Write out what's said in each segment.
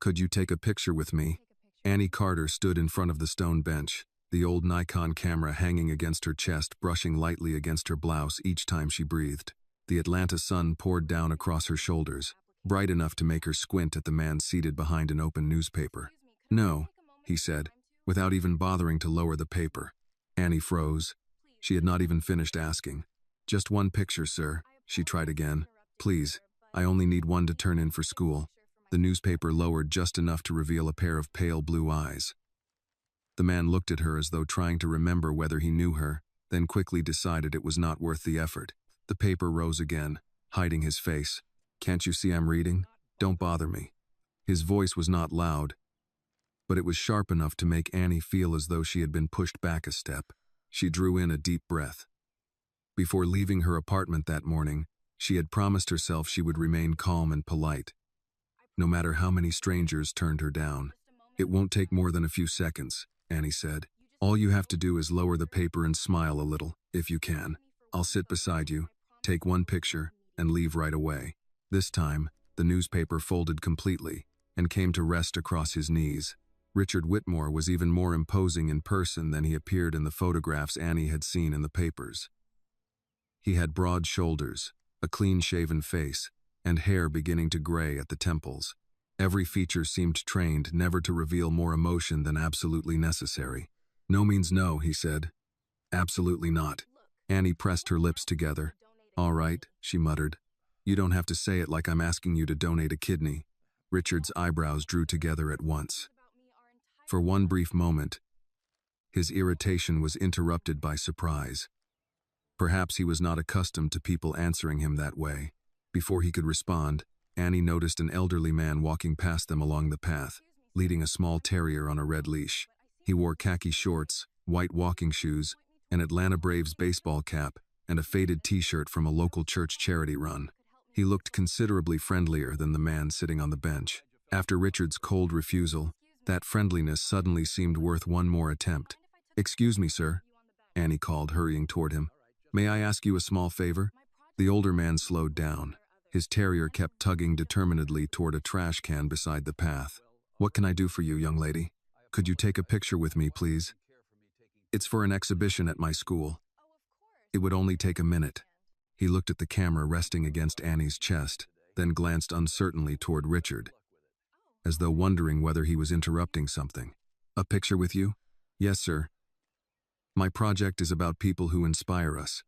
Could you take a picture with me? Annie Carter stood in front of the stone bench, the old Nikon camera hanging against her chest, brushing lightly against her blouse each time she breathed. The Atlanta sun poured down across her shoulders, bright enough to make her squint at the man seated behind an open newspaper. No, he said, without even bothering to lower the paper. Annie froze. She had not even finished asking. Just one picture, sir, she tried again. Please, I only need one to turn in for school. The newspaper lowered just enough to reveal a pair of pale blue eyes. The man looked at her as though trying to remember whether he knew her, then quickly decided it was not worth the effort. The paper rose again, hiding his face. Can't you see I'm reading? Don't bother me. His voice was not loud, but it was sharp enough to make Annie feel as though she had been pushed back a step. She drew in a deep breath. Before leaving her apartment that morning, she had promised herself she would remain calm and polite, no matter how many strangers turned her down. It won't take more than a few seconds, Annie said. All you have to do is lower the paper and smile a little, if you can. I'll sit beside you, take one picture, and leave right away. This time, the newspaper folded completely and came to rest across his knees. Richard Whitmore was even more imposing in person than he appeared in the photographs Annie had seen in the papers. He had broad shoulders, a clean-shaven face, and hair beginning to gray at the temples. Every feature seemed trained never to reveal more emotion than absolutely necessary. No means no, he said. Absolutely not. Annie pressed her lips together. All right, she muttered. You don't have to say it like I'm asking you to donate a kidney. Richard's eyebrows drew together at once. For one brief moment, his irritation was interrupted by surprise. Perhaps he was not accustomed to people answering him that way. Before he could respond, Annie noticed an elderly man walking past them along the path, leading a small terrier on a red leash. He wore khaki shorts, white walking shoes, an Atlanta Braves baseball cap, and a faded t-shirt from a local church charity run. He looked considerably friendlier than the man sitting on the bench. After Richard's cold refusal, that friendliness suddenly seemed worth one more attempt. Excuse me, sir, Annie called, hurrying toward him. May I ask you a small favor? The older man slowed down. His terrier kept tugging determinedly toward a trash can beside the path. What can I do for you, young lady? Could you take a picture with me, please? It's for an exhibition at my school. It would only take a minute. He looked at the camera resting against Annie's chest, then glanced uncertainly toward Richard, as though wondering whether he was interrupting something. A picture with you? Yes, sir. My project is about people who inspire us.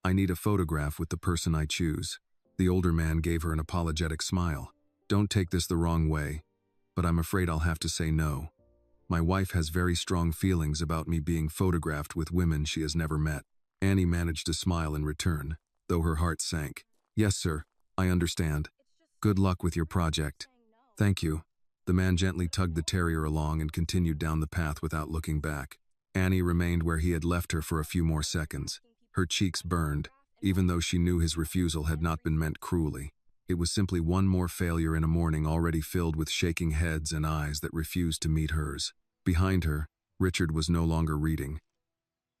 I need a photograph with the person I choose. The older man gave her an apologetic smile. Don't take this the wrong way, but I'm afraid I'll have to say no. My wife has very strong feelings about me being photographed with women she has never met. Annie managed to smile in return, though her heart sank. Yes, sir, I understand. Good luck with your project. Thank you. The man gently tugged the terrier along and continued down the path without looking back. Annie remained where he had left her for a few more seconds. Her cheeks burned, even though she knew his refusal had not been meant cruelly. It was simply one more failure in a morning already filled with shaking heads and eyes that refused to meet hers. Behind her, Richard was no longer reading.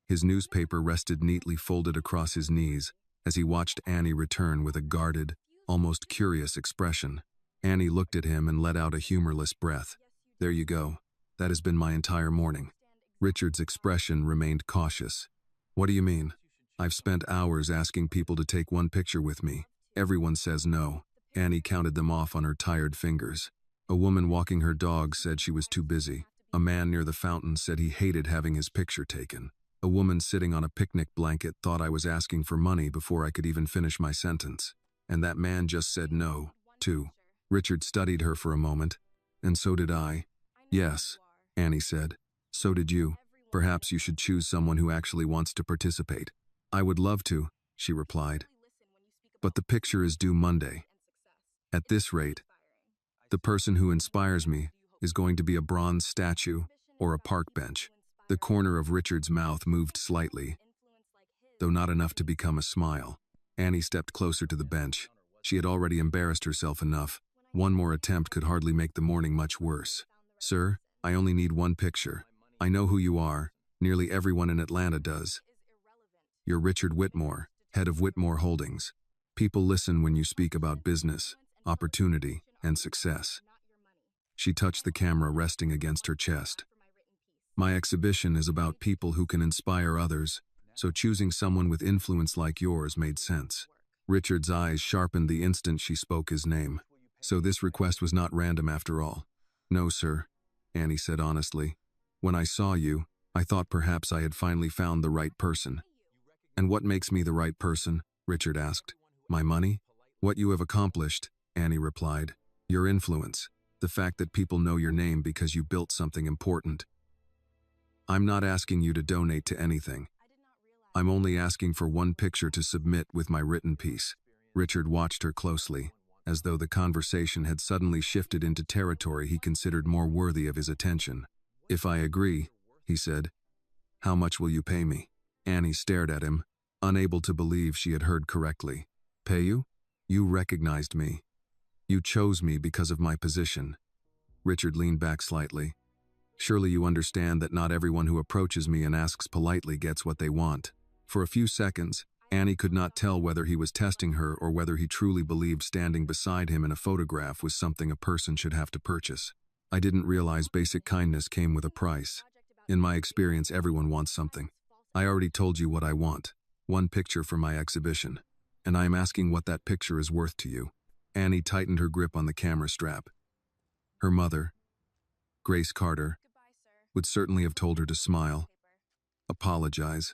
His newspaper rested neatly folded across his knees as he watched Annie return with a guarded, almost curious expression. Annie looked at him and let out a humorless breath. There you go. That has been my entire morning. Richard's expression remained cautious. What do you mean? I've spent hours asking people to take one picture with me. Everyone says no. Annie counted them off on her tired fingers. A woman walking her dog said she was too busy. A man near the fountain said he hated having his picture taken. A woman sitting on a picnic blanket thought I was asking for money before I could even finish my sentence. And that man just said no, too. Richard studied her for a moment. And so did I. Yes, Annie said. So did you. Perhaps you should choose someone who actually wants to participate. I would love to, she replied. But the picture is due Monday. At this rate, the person who inspires me is going to be a bronze statue or a park bench. The corner of Richard's mouth moved slightly, though not enough to become a smile. Annie stepped closer to the bench. She had already embarrassed herself enough. One more attempt could hardly make the morning much worse. Sir, I only need one picture. I know who you are. Nearly everyone in Atlanta does. You're Richard Whitmore, head of Whitmore Holdings. People listen when you speak about business, opportunity, and success. She touched the camera resting against her chest. My exhibition is about people who can inspire others, so choosing someone with influence like yours made sense. Richard's eyes sharpened the instant she spoke his name. So this request was not random after all. No, sir, Annie said honestly. When I saw you, I thought perhaps I had finally found the right person. And what makes me the right person? Richard asked. My money? What you have accomplished, Annie replied. Your influence. The fact that people know your name because you built something important. I'm not asking you to donate to anything. I'm only asking for one picture to submit with my written piece. Richard watched her closely, as though the conversation had suddenly shifted into territory he considered more worthy of his attention. If I agree, he said, how much will you pay me? Annie stared at him, unable to believe she had heard correctly. Pay you? You recognized me. You chose me because of my position. Richard leaned back slightly. Surely you understand that not everyone who approaches me and asks politely gets what they want. For a few seconds, Annie could not tell whether he was testing her or whether he truly believed standing beside him in a photograph was something a person should have to purchase. I didn't realize basic kindness came with a price. In my experience, everyone wants something. I already told you what I want. One picture for my exhibition. And I am asking what that picture is worth to you. Annie tightened her grip on the camera strap. Her mother, Grace Carter, would certainly have told her to smile, apologize,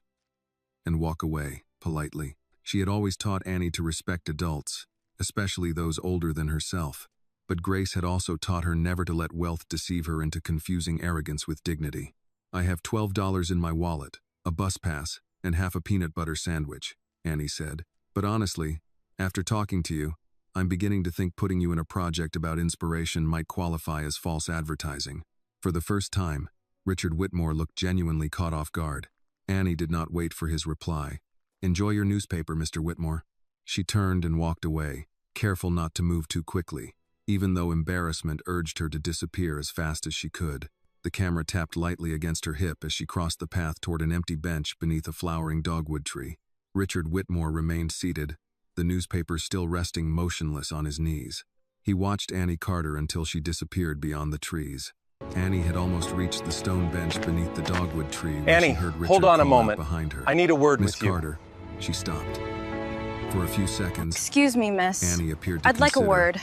and walk away, politely. She had always taught Annie to respect adults, especially those older than herself. But Grace had also taught her never to let wealth deceive her into confusing arrogance with dignity. I have $12 in my wallet, a bus pass, and half a peanut butter sandwich, Annie said. But honestly, after talking to you, I'm beginning to think putting you in a project about inspiration might qualify as false advertising. For the first time, Richard Whitmore looked genuinely caught off guard. Annie did not wait for his reply. Enjoy your newspaper, Mr. Whitmore. She turned and walked away, careful not to move too quickly, even though embarrassment urged her to disappear as fast as she could. The camera tapped lightly against her hip as she crossed the path toward an empty bench beneath a flowering dogwood tree. Richard Whitmore remained seated, the newspaper still resting motionless on his knees. He watched Annie Carter until she disappeared beyond the trees. Annie had almost reached the stone bench beneath the dogwood tree when she heard Richard hold on a call out moment. behind her. I need a word Miss with you. Carter, she stopped. For a few seconds, Excuse me, miss. Annie appeared to I'd like a consider, word.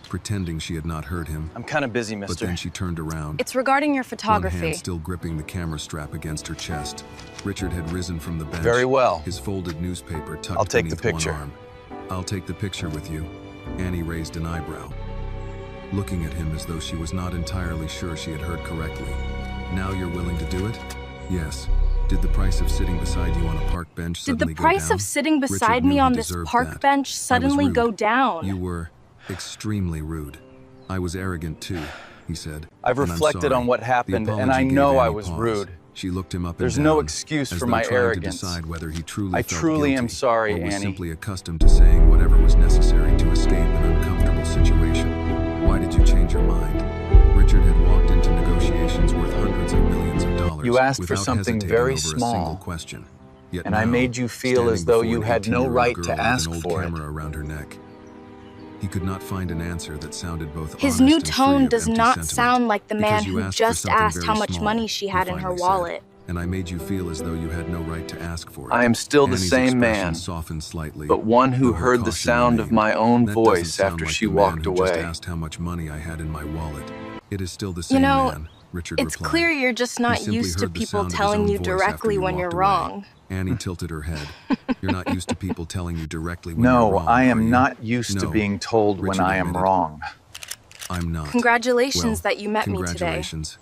pretending she had not heard him. I'm kind of busy, But mister. then she turned around, It's regarding your one photography. hand still gripping the camera strap against her chest. Richard had risen from the bench, Very well. his folded newspaper tucked I'll take the beneath picture. one arm. I'll take the picture with you. Annie raised an eyebrow, looking at him as though she was not entirely sure she had heard correctly. Now you're willing to do it? Yes. Did the price of sitting beside you on a park bench Did suddenly the price go down? of sitting beside Richard knew me he on this deserved park that. bench suddenly rude. go down? You were extremely rude. I was arrogant too, he said. I've "And I'm reflected sorry." on what The happened, and apology I gave know I Annie was pause. rude. She looked him up There's and no down, excuse as for though my trying arrogance. to decide whether he truly I felt truly am guilty sorry, or was Annie. simply accustomed to saying whatever was necessary to escape an uncomfortable situation. Why did you change your mind? Richard had walked into negotiations worth hundreds of millions of dollars You asked for without something hesitating very over small, a single question. Yet and I now, made you feel standing as though before you an had no 18-year-old right girl to with ask an old for it. camera around her neck, he could not find an answer that sounded both His honest new and free tone of does empty not sentiment. sound like the man Because you who asked for just something asked very how much small, money she he had in her finally said, wallet. and I made you feel as though you had no right to ask for it. I am still the Annie's same expression man, softened slightly, but one who though her heard the caution sound of remained. my own That doesn't voice sound after like she the man walked who just away. asked how much money I had in my wallet. It is still the same You know, man, Richard it's replied. clear you're just not simply used to heard the people sound of his telling own you voice after directly you when you're walked away. wrong. Annie tilted her head. You're not used to people telling you directly when you're No, wrong, I are am you? not used to No, being told when Richard I am admitted. wrong. I'm not. Congratulations Well, that you met me today. congratulations.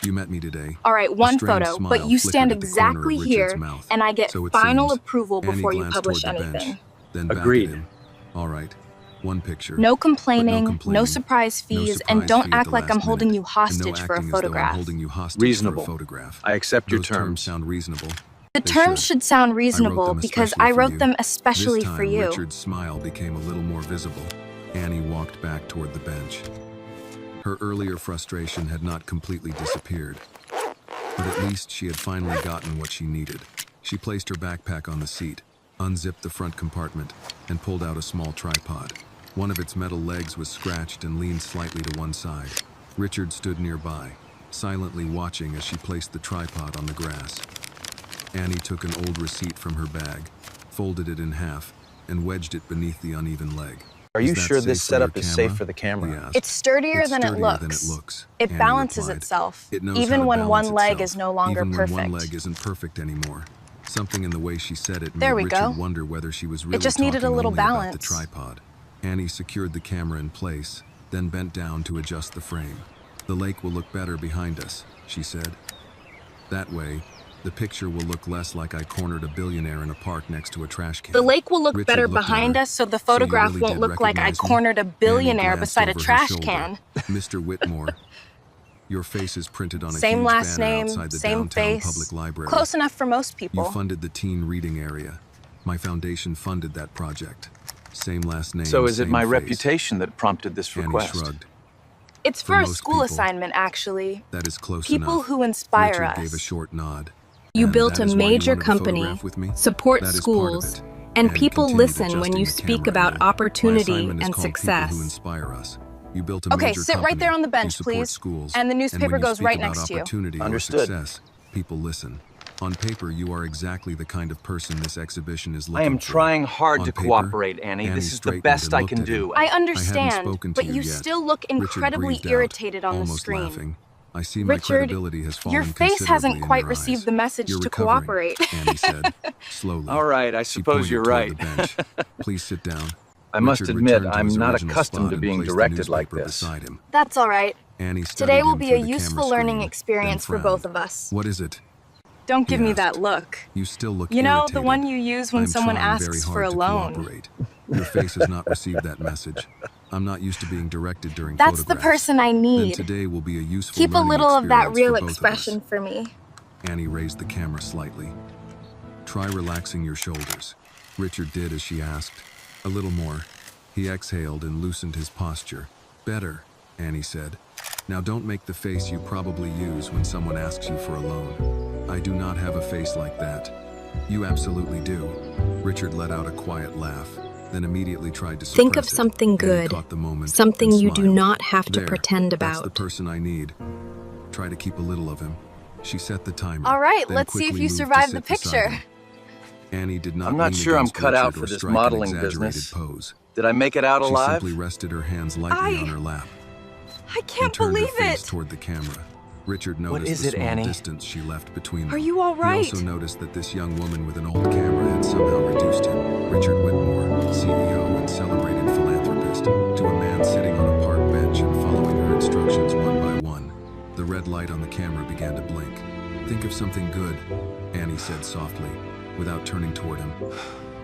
You met me today. All right, A one strange photo, smile but you stand flickered at the corner of exactly Richard's here, mouth. and I get So it final seems. approval Annie before you glanced publish toward the bench, anything. then back at Agreed. him. All right, one picture. No But complaining, no complaining, surprise no fees, surprise and don't fee at act the like I'm last holding minute, you and no hostage for a acting as though I'm photograph. holding you hostage Reasonable. for a photograph. I accept your Those terms. sound reasonable. The They terms should. should sound I wrote reasonable them because especially I for wrote you. them especially This time, for you. Richard's smile became a little more visible. Annie walked back toward the bench. Her earlier frustration had not completely disappeared, but at least she had finally gotten what she needed. She placed her backpack on the seat, unzipped the front compartment, and pulled out a small tripod. One of its metal legs was scratched and leaned slightly to one side, Richard stood nearby, silently watching as she placed the tripod on the grass. Annie took an old receipt from her bag, folded it in half, and wedged it beneath the uneven leg. Are you sure this setup is safe for the camera? It's sturdier than it looks. It balances itself, even when one leg is no longer perfect. Even when one leg isn't perfect anymore. Something in the way she said it made There we Richard go. wonder whether she was really It just needed a talking little only about balance. the tripod. Annie secured the camera in place, then bent down to adjust the frame. "The lake will look better behind us," she said. "That way, the picture will look less like I cornered a billionaire in a park next to a trash can." The lake will look Richard better looked at behind her. us, so the "So you photograph really won't did look like I recognize me?" cornered a billionaire Annie glanced beside a over her trash shoulder. can. "Mr. Whitmore, your face is printed on a Same huge last banner name, outside the same downtown face. public library. Close enough for most You people. funded the teen reading area. My foundation funded that project. Same last name, So is it same my face." reputation that prompted this Annie request? shrugged. It's For for a most school people, assignment, actually. "That is close People enough." who inspire Richard us. gave a short nod. You "And built that a is why you major wanted to company, photograph with me?" support "That is part of schools, it." and people continued listen when adjusting you the speak camera about angle. "My opportunity assignment is and called success. People Who Inspire Us. You built a Okay, major sit right company. there on the bench, You support please. schools. And the newspaper when you goes speak right about next to you. opportunity or Understood. success, people listen. On paper, you are exactly the kind of person this exhibition is looking I am for. trying hard On to paper, cooperate, Annie. Annie This is the straightened best and I looked can at him. do. I "I understand, haven't spoken to but you you yet." still look Richard incredibly breathed out, irritated on the almost screen. laughing. "I see my Richard, credibility has fallen your face hasn't considerably in quite your received eyes. the message You're to recovering," cooperate. Annie said, slowly. All right, I She suppose pointed you're toward right. the bench. "Please sit down." I must Richard admit, returned to I'm his not original accustomed spot to and being placed the directed like newspaper this. beside him. That's all right. Annie studied Today will him be through a the useful camera learning screen, experience then for both frowned. of us. "What is it?" Don't give he me asked. that look. "You still look You know, the irritated. one you use when I'm someone trying very asks hard for a to loan. cooperate. Your face has not received that message. I'm not used to being directed during That's the photographs. person I Then need. today will be a useful Keep a learning little of that experience real for both of us." expression for me. Annie raised the camera slightly. "Try relaxing your shoulders." Richard did as she asked. "A little more." He exhaled and loosened his posture. "Better," Annie said. "Now don't make the face you probably use when someone asks you for a loan." "I do not have a face like that." "You absolutely do." Richard let out a quiet laugh, then immediately tried to suppress Think of it. something Annie good, caught the moment something and you do smiled. not have to "There, pretend that's the about. person I need. Try to keep a little of him." She set the timer. All right, then let's see if quickly you moved to survive the sit beside picture. him. Annie did not I'm not lean sure I'm against cut out Richard for or this strike an modeling exaggerated business. pose. Did I make it out She alive? simply rested her hands lightly I- on her lap I and can't turned her believe face it. toward the camera. Richard What noticed is the it, small Annie? distance she left between them. Are you all right? He also noticed that this young woman with an old camera had somehow reduced him, Richard Whitmore, CEO and celebrated philanthropist, to a man sitting on a park bench and following her instructions one by one. The red light on the camera began to blink. "Think of something good," Annie said softly, without turning toward him.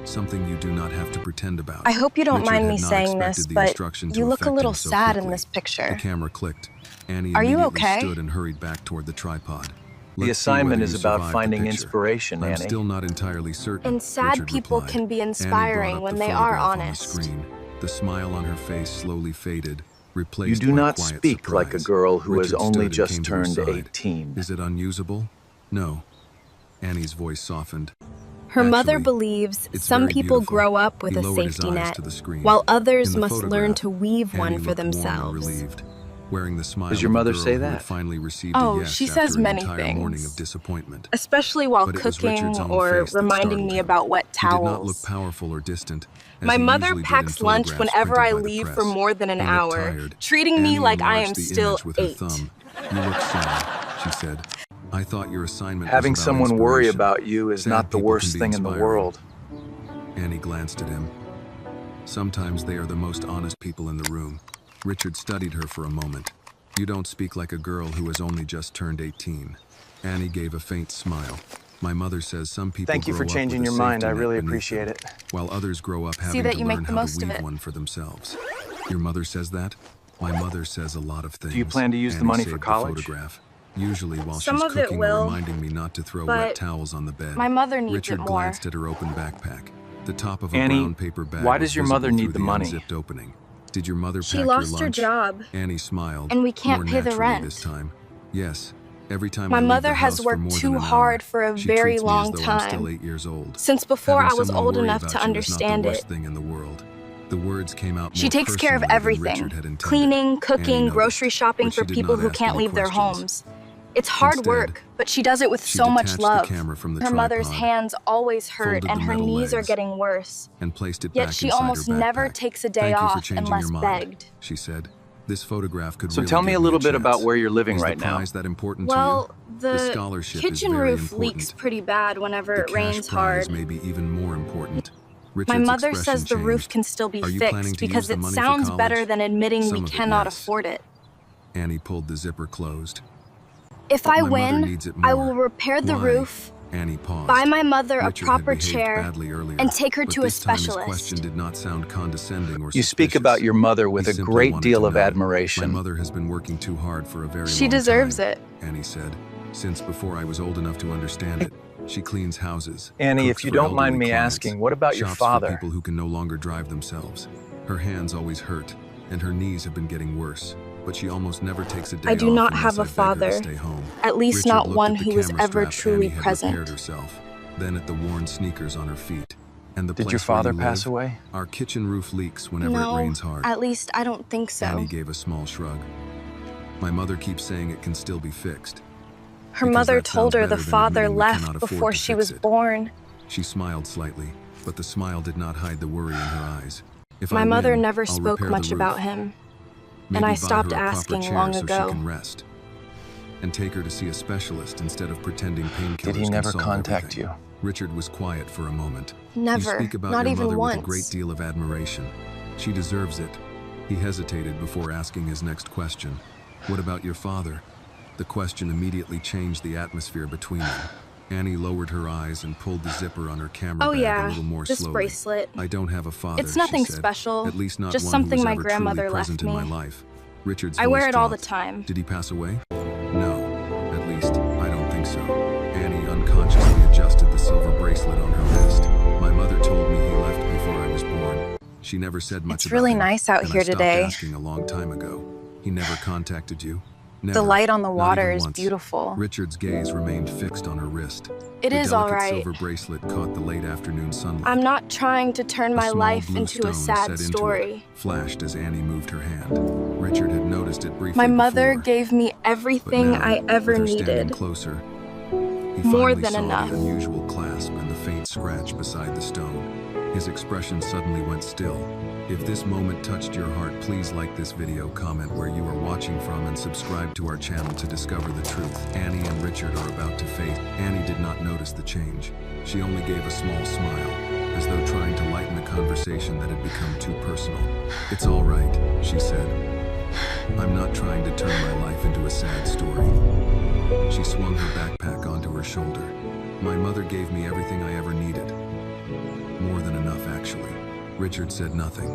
"Something you do not have to pretend about." I hope you don't Richard mind had me not saying this, expected the but instruction to you look a affect little him so sad in quickly. this picture. The camera clicked. Annie Are you immediately okay? stood and hurried back toward the tripod. The "Let's see assignment whether is you about survived the finding picture." inspiration, "I'm Annie. still not entirely certain." And sad Richard people replied. can be Annie brought inspiring up when the they are photograph on the honest. screen. The smile on her face slowly faded, replaced You do by not quiet speak like a surprise. girl who has Richard only stood and just came to her turned side. 18. "Is it unusable?" "No." Annie's voice softened. Her mother Actually, believes it's some very people beautiful." grow up with He a lowered his safety eyes net, to the screen. while others In the must learn photograph, to weave Annie one for looked warm and themselves. relieved, wearing the smile Does your of a mother girl say who that? had finally received Oh, a yes she after says an many entire morning things. of disappointment. Especially while But it was cooking Richard's own or face that reminding startled me him. about wet He did not look towels. powerful or distant, as My he mother usually did in packs lunch photographs whenever printed I by the leave press. for more than an He looked hour, tired. treating me Annie like I am enlarged the still image with her 8. thumb. "You look sad," she said. "I thought your assignment Having was about someone worry inspiration. about you is Sad not the people worst can be thing in the inspiring." world. Annie glanced at him. Sometimes they are the most honest people in the room. Richard studied her for a moment. "You don't speak like a girl who has only just turned 18. Annie gave a faint smile. "My mother says some people Thank you grow for up changing with a your mind. safety I net really beneath appreciate them, it. while others grow up having that to you make learn the how most to of weave it. one for themselves." "Your mother says that?" "My mother says a lot of things." Do you plan to use the Annie money for saved the college? photograph, usually while Some she's of it cooking will, or reminding me not to throw but wet towels on the bed. my mother needs Richard it more. glanced at her open backpack. The top of a Annie, brown paper bag why was does your mother visible need through the money? unzipped opening. "Did your mother She pack lost your her lunch?" job, Annie smiled. and we can't more pay the naturally rent. this time. "Yes. Every time My I leave mother the has house for worked more than too an hour, hard for a she very treats me long as though I'm time. still 8 years old. Since before Having I was someone old worry enough about to you is not understand the worst it. thing in the world." The words came out more She takes care of personally than everything. Richard had intended. Cleaning, cooking, Annie grocery noticed, shopping but for she did people not who ask can't any leave their questions. homes. It's hard Instead, work, but she does it with she so much detached the love. camera from the Her mother's tripod, hands always hurt folded and the her metal knees are legs, getting worse. and placed it Yet back she inside almost her backpack. never takes a day Thank you for off changing unless your mind, begged. she said. This photograph could So really tell me give a little a bit chance. about where you're living Is right the now. prize that important Well, to you? the scholarship kitchen is very roof important. leaks pretty bad whenever The it rains cash prize hard. may be even more important. My Richard's mother expression says the roof changed. can still be Are you planning fixed to use because the it money for sounds college? better than admitting Some we of it, cannot yes. afford it. Annie pulled the zipper closed. If But I my mother win, needs it I more. will repair the Why? roof, Annie paused. buy my mother a Richard proper had behaved chair, badly earlier, and take her but to a this time his specialist. question did not sound condescending or You speak suspicious. about your mother with He a simply great wanted deal to of know. admiration. My mother has been working too hard for a very long time. She deserves it. Annie said, since before I was old enough to understand it. She cleans houses. Annie, cooks if you for don't mind elderly me clients, asking, what about your shops father? for people who can no longer drive themselves. Her hands always hurt, and her knees have been getting worse. But she almost never takes a day I do off not unless have a I beg her to father, stay home. at least Richard not looked one at the who was camera ever strap truly Annie had present. repaired herself, then at the worn sneakers on her feet. And the Did place your father where you pass live? away? Our kitchen roof leaks whenever No, it rains hard. at least I don't think so. Annie gave a small shrug. My mother keeps saying it can still be fixed. Her Because mother that told sounds her the better than father admitting we left cannot afford before to she fix was it. born. She smiled slightly, but the smile did not hide the worry in her eyes. If My I mother win, never I'll spoke repair the much roof. about him, Maybe and I buy stopped her a proper asking chair long so ago. she can rest. And take her to see a specialist instead of pretending painkillers Did he can never solve contact everything. you? Richard was quiet for a moment. Never, You speak about not your even mother once. with a great deal of admiration. She deserves it. He hesitated before asking his next question. What about your father? The question immediately changed the atmosphere between them. Annie lowered her eyes and pulled the zipper on her camera Oh bag yeah, a little more this slowly. bracelet. I don't have a father, It's nothing she said. special, At least not just one something who was my ever grandmother truly present left in my me. life. Richard's I wear voice it all the dropped. time. Did he pass away? No, at least I don't think so. Annie unconsciously adjusted the silver bracelet on her wrist. My mother told me he left before I was born. She never said much It's about really him, nice out and here I stopped today. asking a long time ago. He never contacted you? Never, The light on the not water even is once. beautiful. Richard's gaze remained fixed on her wrist. It The is all delicate right. silver bracelet caught the late afternoon sunlight. I'm not trying to turn A my small life blue into stone a sad set into story. it, flashed as Annie moved her hand. Richard had noticed it briefly My mother before, gave me but everything now, I ever with her standing needed. closer, he More finally than saw enough. the unusual clasp and the faint scratch beside the stone. His expression suddenly went still. If this moment touched your heart, please like this video, comment where you are watching from, and subscribe to our channel to discover the truth Annie and Richard are about to face. Annie did not notice the change. She only gave a small smile, as though trying to lighten a conversation that had become too personal. It's all right, she said. I'm not trying to turn my life into a sad story. She swung her backpack onto her shoulder. My mother gave me everything I ever needed. More than enough, actually. Richard said nothing.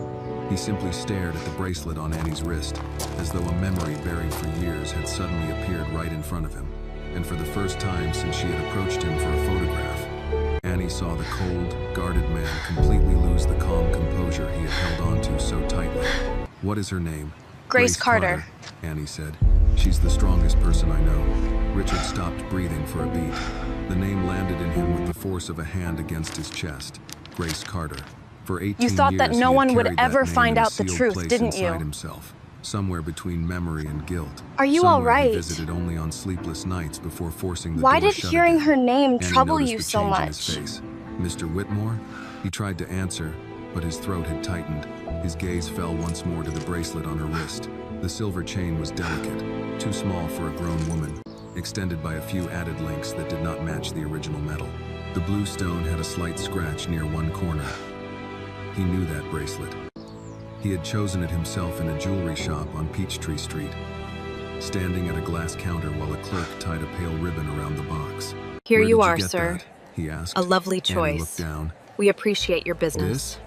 He simply stared at the bracelet on Annie's wrist, as though a memory buried for years had suddenly appeared right in front of him. And for the first time since she had approached him for a photograph, Annie saw the cold, guarded man completely lose the calm composure he had held onto so tightly. What is her name? Grace Carter. Annie said. She's the strongest person I know. Richard stopped breathing for a beat. The name landed in him with the force of a hand against his chest. Grace Carter. For 18 You thought that years, no he had one would carried that ever name find in a out the sealed truth, place didn't you? inside himself, somewhere between memory and guilt. Are you all Somewhere he right? visited only on sleepless nights before forcing the Why door did shut hearing again. her name Annie trouble noticed you the so change in much? his face. Mr. Whitmore? He tried to answer, but his throat had tightened. His gaze fell once more to the bracelet on her wrist. The silver chain was delicate, too small for a grown woman, extended by a few added links that did not match the original metal. The blue stone had a slight scratch near one corner. He knew that bracelet. He had chosen it himself in a jewelry shop on Peachtree Street, standing at a glass counter while a clerk tied a pale ribbon around the box. Here "Where you did are, get sir. that?" he asked. A lovely Annie choice. looked down. We appreciate your business. This?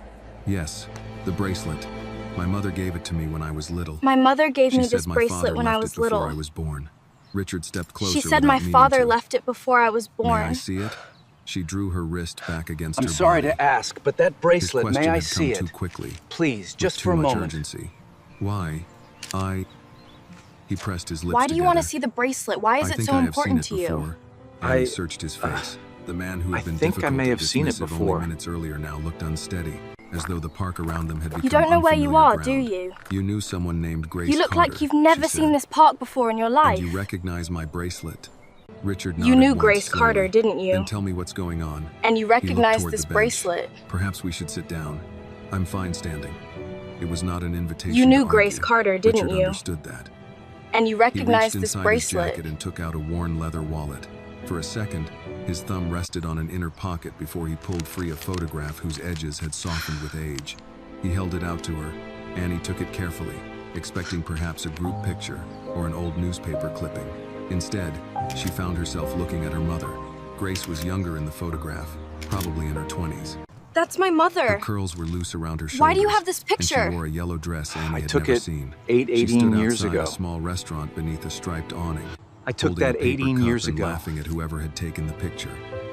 Yes, the bracelet. My mother gave it to me when I was little. My mother gave She me said this my bracelet father when I left was it before little. I was born. Richard stepped closer. She said without my meaning father to. left it before I was May I born. see it? She drew her wrist back against I'm her sorry body. to ask, but that His bracelet, question may I had see come it? too quickly. Please, with just too for a much moment. urgency. Why? He pressed his lips Why do you want to together. see the bracelet? Why is I it think so I have important seen to it you? before. I- Annie searched his face. The man who had I been think I difficult may to have seen it dismissive before. only minutes earlier now looked unsteady. as though the park around them had become You don't know where you are, ground. do you? You knew someone named Grace You look Carter, like you've never seen this park before in your life. And you recognize my bracelet. Richard nodded You knew once Grace slowly. Carter, didn't you? Then tell me what's going on. And you He looked recognized toward this the bench. bracelet. Perhaps we should sit down. I'm fine standing. It was not an invitation You knew to Grace argue. Carter, didn't Richard you? understood that. And you He recognized reached this inside his bracelet. jacket and took out a worn leather wallet. For a second, his thumb rested on an inner pocket before he pulled free a photograph whose edges had softened with age. He held it out to her. Annie took it carefully, expecting perhaps a group picture or an old newspaper clipping. Instead, she found herself looking at her mother. Grace was younger in the photograph, probably in her 20s. That's my mother. Her curls were loose around her shoulders. Why do you have this And picture? she wore a yellow dress Annie I had took never it seen. 18 She stood years outside ago. a small restaurant beneath a striped awning. I took holding a that paper 18 cup years and ago. laughing at whoever had taken the picture.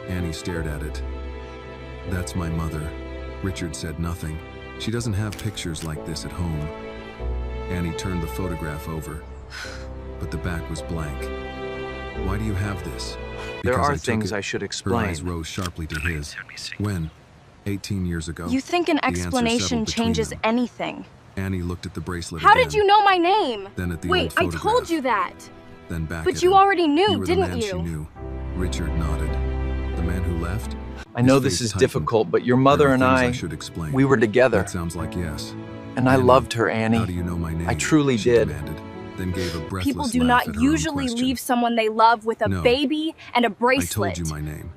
Annie stared at it. That's my mother. Richard said nothing. She doesn't have pictures like this at home. Annie turned the photograph over, but the back was blank. Why do you have this? There Because are I took things it. I should Her eyes explain. rose sharply to his. When? 18 years ago. You think an answer explanation settled between changes them. anything. Annie looked at the bracelet How again, did you know my name? then at the Wait, old I photograph, told you that. then back But at you him. already knew, You were the didn't man she you? knew. Richard nodded. The man who left? I know His this face is tightened. difficult, but your There mother are and things I, should explain. we were together. That sounds like yes. And I Annie, loved her, How do Annie. you know my name? I truly she did. demanded, then gave a breathless People do laugh not at her own usually question. leave someone they love with a No. baby and a I bracelet. told you my name.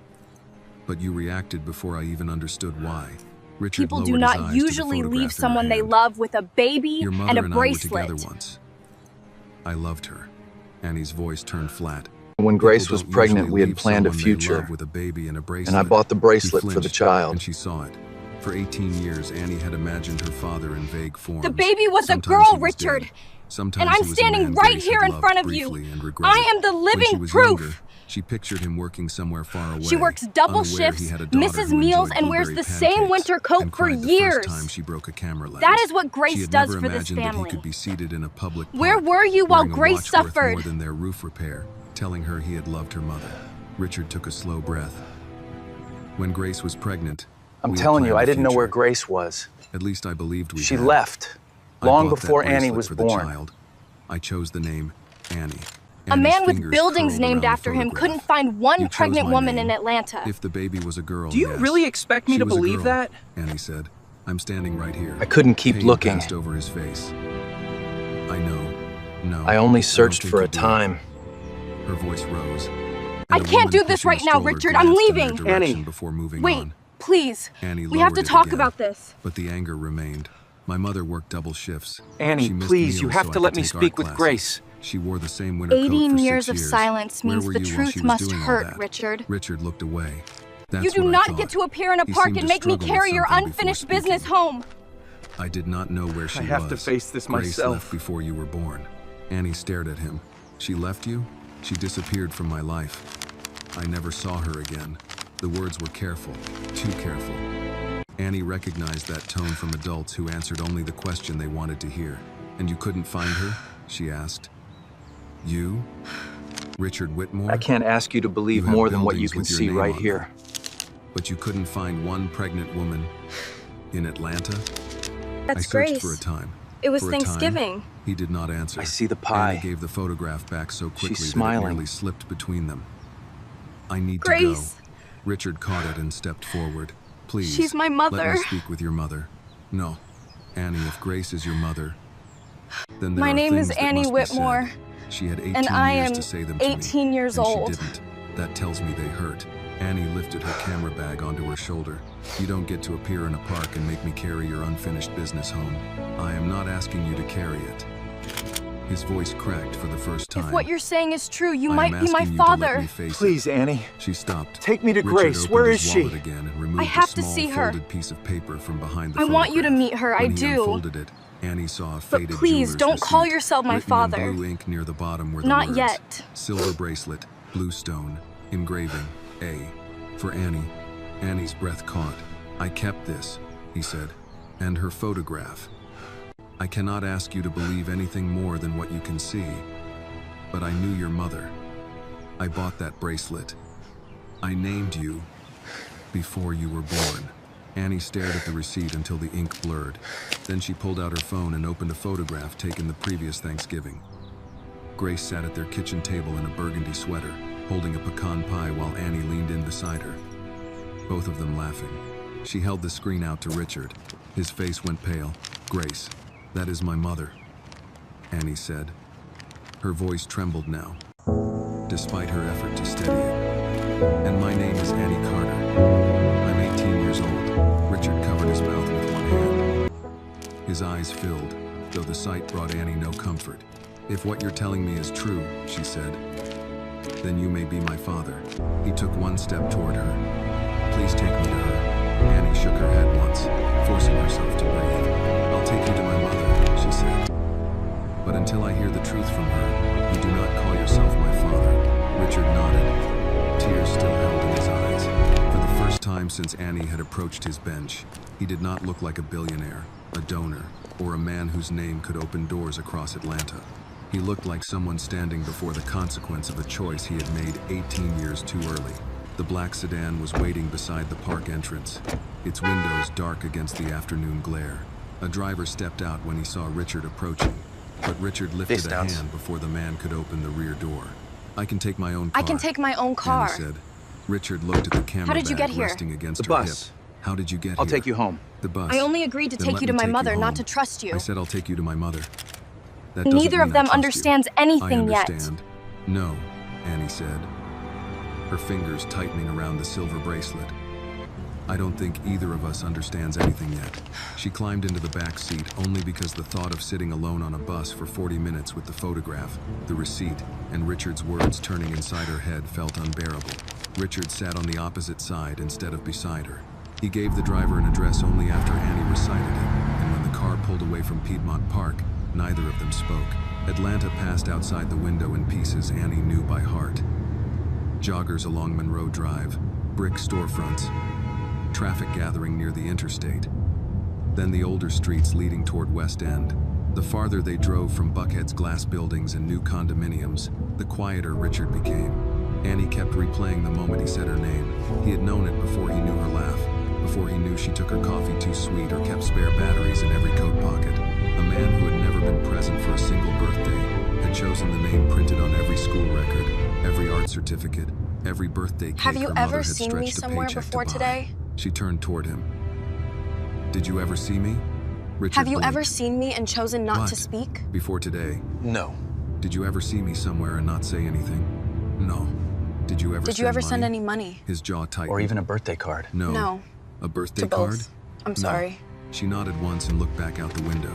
But you reacted before I even understood why. Richard People do lowered his not eyes to the usually photograph leave in her someone they hand. love with a baby Your mother and a and I were bracelet. together once. I loved her. Annie's voice turned flat. When Grace People was don't pregnant, usually we had leave planned a someone they future. love with a baby and a bracelet. And I bought the He bracelet for the flinched, child. and she saw it. For 18 years, Annie had imagined her father in vague forms. The baby was a Sometimes girl, he was Richard. dead. Sometimes And he I'm was a standing man right Grace here had in loved front of you. briefly and regretted. I am the When she living was proof. younger, she pictured him working somewhere far away. She works double unaware shifts, he had a daughter misses who meals, enjoyed and wears blueberry the same pancakes winter coat and for cried the years. first time she broke a camera lens. That is what She Grace had does never for this imagined that he family. could be seated in a public Where park, were you while wearing a Grace watch worth suffered? more than their roof repair, telling her he had loved her mother. Richard took a slow breath. When Grace was pregnant, I'm we had telling you, planned I the didn't know where future. Grace was. At least I believed we She had. left I long bought that before Annie bracelet was for the born. child. I chose the name Annie. A Annie's man with fingers buildings curled named around the after him photograph. couldn't find one You chose pregnant my woman name. in Atlanta. If the baby was a girl, Do you yes. really expect me She to was a believe girl, that? Annie said. I'm standing right here. I couldn't keep Pain looking. passed over his face. I know. No. I only don't searched think for you a did. time. Her voice rose. I and a can't woman do this pushing a right now, stroller Richard. I'm glanced in leaving. their direction Annie, before moving Wait, on. please. Annie We have to lowered it talk again, about this. But the anger remained. My mother worked double shifts. Annie, She missed please, you meals have so to I let could me take art speak with classes. Grace. She wore the same winter coat 18 for years 6 of years. silence Where means were the you while truth she was must doing all hurt, that? Richard. Richard looked away. That's You do what I not thought. get to appear in a He park seemed and to make me struggle with carry your something before unfinished business speaking. home. I did not know where she was. I have to face this Grace myself. left before you were born. Annie stared at him. She left you? She disappeared from my life. I never saw her again. The words were careful, too careful. Annie recognized that tone from adults who answered only the question they wanted to hear. And you couldn't find her? She asked. You? Richard Whitmore? I can't ask you to believe You have more than what you buildings can with your see name right on here. them. But you couldn't find one pregnant woman in Atlanta? I That's searched Grace. for a time. It was For a time, Thanksgiving. he did not answer. I see the pie. Annie gave the photograph back so quickly that it smiling. nearly slipped between them. I need Grace. to go. Richard caught it and stepped forward. Please. She's my Let mother. me speak with your mother. No. Annie, if Grace is your mother, then there My are name is things that Annie must be Whitmore. said. She had 18 And I years am to say them to me, 18 years and old. She didn't. That tells me they hurt. Annie lifted her camera bag onto her shoulder. You don't get to appear in a park and make me carry your unfinished business home. I am not asking you to carry it. His voice cracked for the first time. If what you're saying is true, you I might am be my asking you to let father. me face it. Please, Annie. She stopped. Take me to Richard Grace. opened Where his is she? wallet again and removed I have a to small see her. folded piece of paper from behind the I want you to photograph. meet her, I When he do. unfolded it, Annie saw a But faded please, jeweler's don't call receipt. yourself my Written in father. blue ink near the bottom were the Not words, yet. Silver bracelet, blue stone, engraving, A. For Annie. Annie's breath caught. I kept this, he said, and her photograph. I cannot ask you to believe anything more than what you can see, but I knew your mother. I bought that bracelet. I named you before you were born. Annie stared at the receipt until the ink blurred. Then she pulled out her phone and opened a photograph taken the previous Thanksgiving. Grace sat at their kitchen table in a burgundy sweater, holding a pecan pie while Annie leaned in beside her, both of them laughing. She held the screen out to Richard. His face went pale. "Grace, that is my mother," Annie said. Her voice trembled now, despite her effort to steady it. "And my name is Annie Carter. I'm 18 years old." Richard covered his mouth with one hand. His eyes filled, though the sight brought Annie no comfort. "If what you're telling me is true," she said, "then you may be my father." He took one step toward her. "Please take me to her." Annie shook her head once, forcing herself to breathe. "I'll take you to my mother," she said. "But until I hear the truth from her, you do not call yourself my father." Richard nodded, tears still held in his eyes. For the first time since Annie had approached his bench, he did not look like a billionaire, a donor, or a man whose name could open doors across Atlanta. He looked like someone standing before the consequence of a choice he had made 18 years too early. The black sedan was waiting beside the park entrance, its windows dark against the afternoon glare. A driver stepped out when he saw Richard approaching, but Richard lifted a hand before the man could open the rear door. "I can take my own car." "I can take my own car," Annie said. Richard looked at the camera How did you bag get here? resting against The her bus. hip. "How did you get here?" I'll take you home. "The bus." "I only agreed to Then take let you to me my take you mother, not home. to trust you." I said I'll take you to my mother. That doesn't Neither mean of them I trust you. understands anything I yet. understand. "No," Annie said, her fingers tightening around the silver bracelet. "I don't think either of us understands anything yet." She climbed into the back seat only because the thought of sitting alone on a bus for 40 minutes with the photograph, the receipt, and Richard's words turning inside her head felt unbearable. Richard sat on the opposite side instead of beside her. He gave the driver an address only after Annie recited it, and when the car pulled away from Piedmont Park, neither of them spoke. Atlanta passed outside the window in pieces Annie knew by heart. Joggers along Monroe Drive, brick storefronts, traffic gathering near the interstate. Then the older streets leading toward West End. The farther they drove from Buckhead's glass buildings and new condominiums, the quieter Richard became. Annie kept replaying the moment he said her name. He had known it before he knew her laugh, before he knew she took her coffee too sweet or kept spare batteries in every coat pocket. A man who had never been present for a single birthday had chosen the name printed on every school record, every art certificate, every birthday cake "Have you her mother ever had seen me stretched a somewhere paycheck to before buy. today?" She turned toward him. "Did you ever see me?" Richard "Have you blinked. ever seen me and chosen not to What? speak?" Before today. No. "Did you ever see me somewhere and not say anything?" "No." "Did you ever "Did you ever send any money?" His jaw tightened. Or even a birthday card. No. "No." A birthday To both. card? "I'm No. sorry." She nodded once and looked back out the window.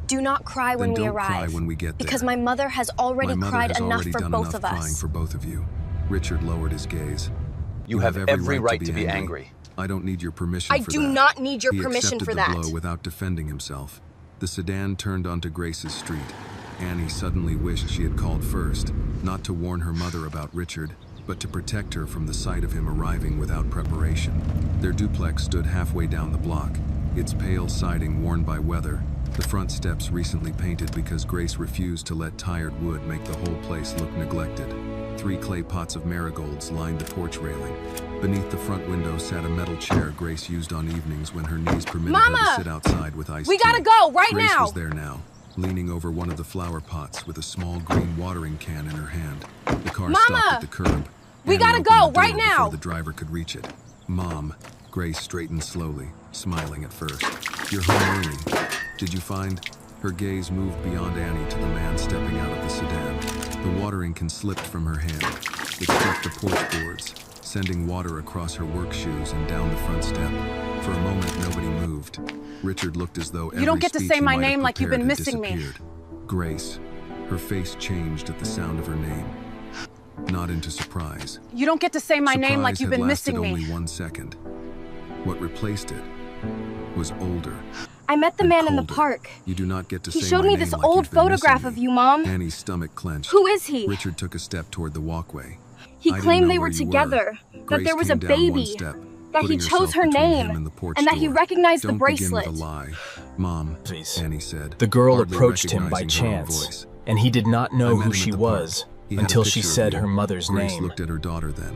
"Do not cry when Then we don't arrive. cry when we get there. Because my mother has already My mother cried has enough already for done both enough of crying us." for both of you. Richard lowered his gaze. You have every right to be angry. I don't need your permission I for do that. not need your He permission accepted for the that. blow without defending himself. The sedan turned onto Grace's street. Annie suddenly wished she had called first, not to warn her mother about Richard, but to protect her from the sight of him arriving without preparation. Their duplex stood halfway down the block, its pale siding worn by weather, the front steps recently painted because Grace refused to let tired wood make the whole place look neglected. 3 clay pots of marigolds lined the porch railing. Beneath the front window sat a metal chair Grace used on evenings when her knees permitted her to sit outside with iced tea. We gotta go right Grace now! was there now, leaning over one of the flower pots with a small green watering can in her hand. The car stopped at the curb. We Annie gotta opened go the door right now! before the driver could reach it. "Mom," Grace straightened slowly, smiling at first. "You're home early. Did you find?" Her gaze moved beyond Annie to the man stepping out of the sedan. The watering can slipped from her hand. It struck the porch boards, sending water across her work shoes and down the front step. For a moment, nobody moved. Richard looked as though You don't get to say my name like you've been missing missing me. Grace. Her face changed at the sound of her name. Not into surprise. "You don't get to say my name like Surprise you've had been missing lasted me." only 1 second. What replaced it was older. "I met the and man in the colder. park. You do not get to He say showed my me name this like old you've been missing photograph me. of you, Mom." Annie's stomach clenched. "Who is he?" Richard took a step toward the walkway. He "I didn't claimed know they where were you together, that Grace there was a came down one baby, step, that he putting chose herself her between name, him and the porch and that he door. recognized the Don't bracelet. begin with a lie. "Mom," Please. Annie said. The girl hardly approached him by recognizing her own chance, voice. and he did not "I know met who him she at the park. was He had a until she picture of said you." her mother's Grace name. looked at her daughter then.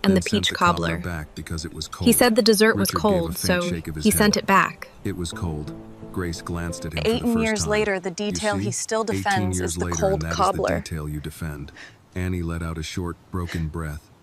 and the peach cobbler. Back because it was cold. He said the dessert was Richard cold, gave a so faint shake of his he head. sent it back. It was cold. Grace glanced at him 18 for the first years time. later, the You detail see? he still 18 defends years is the later, cold and that is cobbler. the detail you defend. Annie let out a short, broken breath.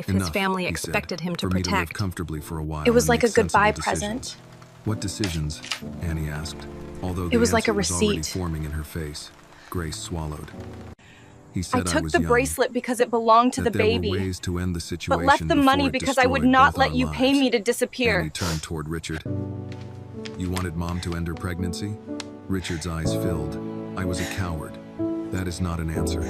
life his Enough, family he said, expected him to for me to live protect. comfortably for a while It was and like a make sensible goodbye decisions. present. What decisions? Annie asked. Although the It was like a answer was already receipt. forming in her face, Grace swallowed. He I said I took was the young, bracelet because it belonged to that the there baby, were ways to end the situation but left the money before it because I would destroyed not both let our you pay lives. me to disappear. Annie turned toward Richard. You wanted Mom to end her pregnancy? Richard's eyes filled. I was a coward. That is not an answer.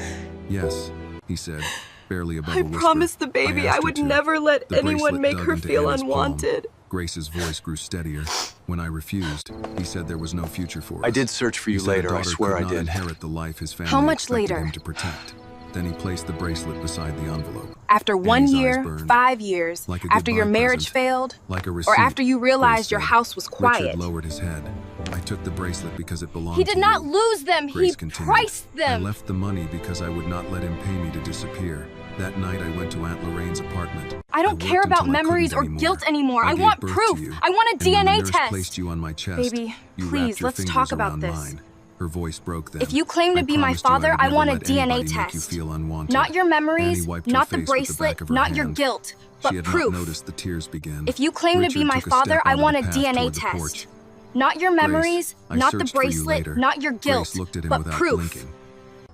Yes, he said. Barely above I a whisper, promised the baby I would never let anyone make her feel unwanted. Grace's voice grew steadier. When I refused, he said there was no future for us. I did search for you later, I swear I did. Inherit the life his family How much expected later? him to protect. Then he placed the bracelet beside the envelope. After 1 Annie's eyes year, burned, 5 years, like a after your goodbye marriage present, failed, like a or receipt, after you realized Grace your said. house was quiet. Richard lowered his head. I took the bracelet because it belonged He to did not you. lose them, Grace he continued. priced I them. left the money because I would not let him pay me to disappear. That night I went to Aunt Lorraine's apartment. I don't care worked about until I memories or couldn't guilt anymore. I gave want birth proof. to you. I want a And when the DNA nurse test. placed you on my chest, Baby, you please, wrapped your let's fingers talk about around this. mine. Her voice broke then. If you claim to I be my promised you father, would I never want a let DNA anybody make you test. feel unwanted. Not your memories, Annie wiped her not the face with the bracelet, back of her not your hand. guilt, but She had proof. not noticed the tears begin. If you claim to be Richard my took a father, step I onto want the a path DNA toward the test. porch. Not your memories, Grace, I not the searched for you bracelet, later. not your guilt, Grace looked at him but without proof. blinking.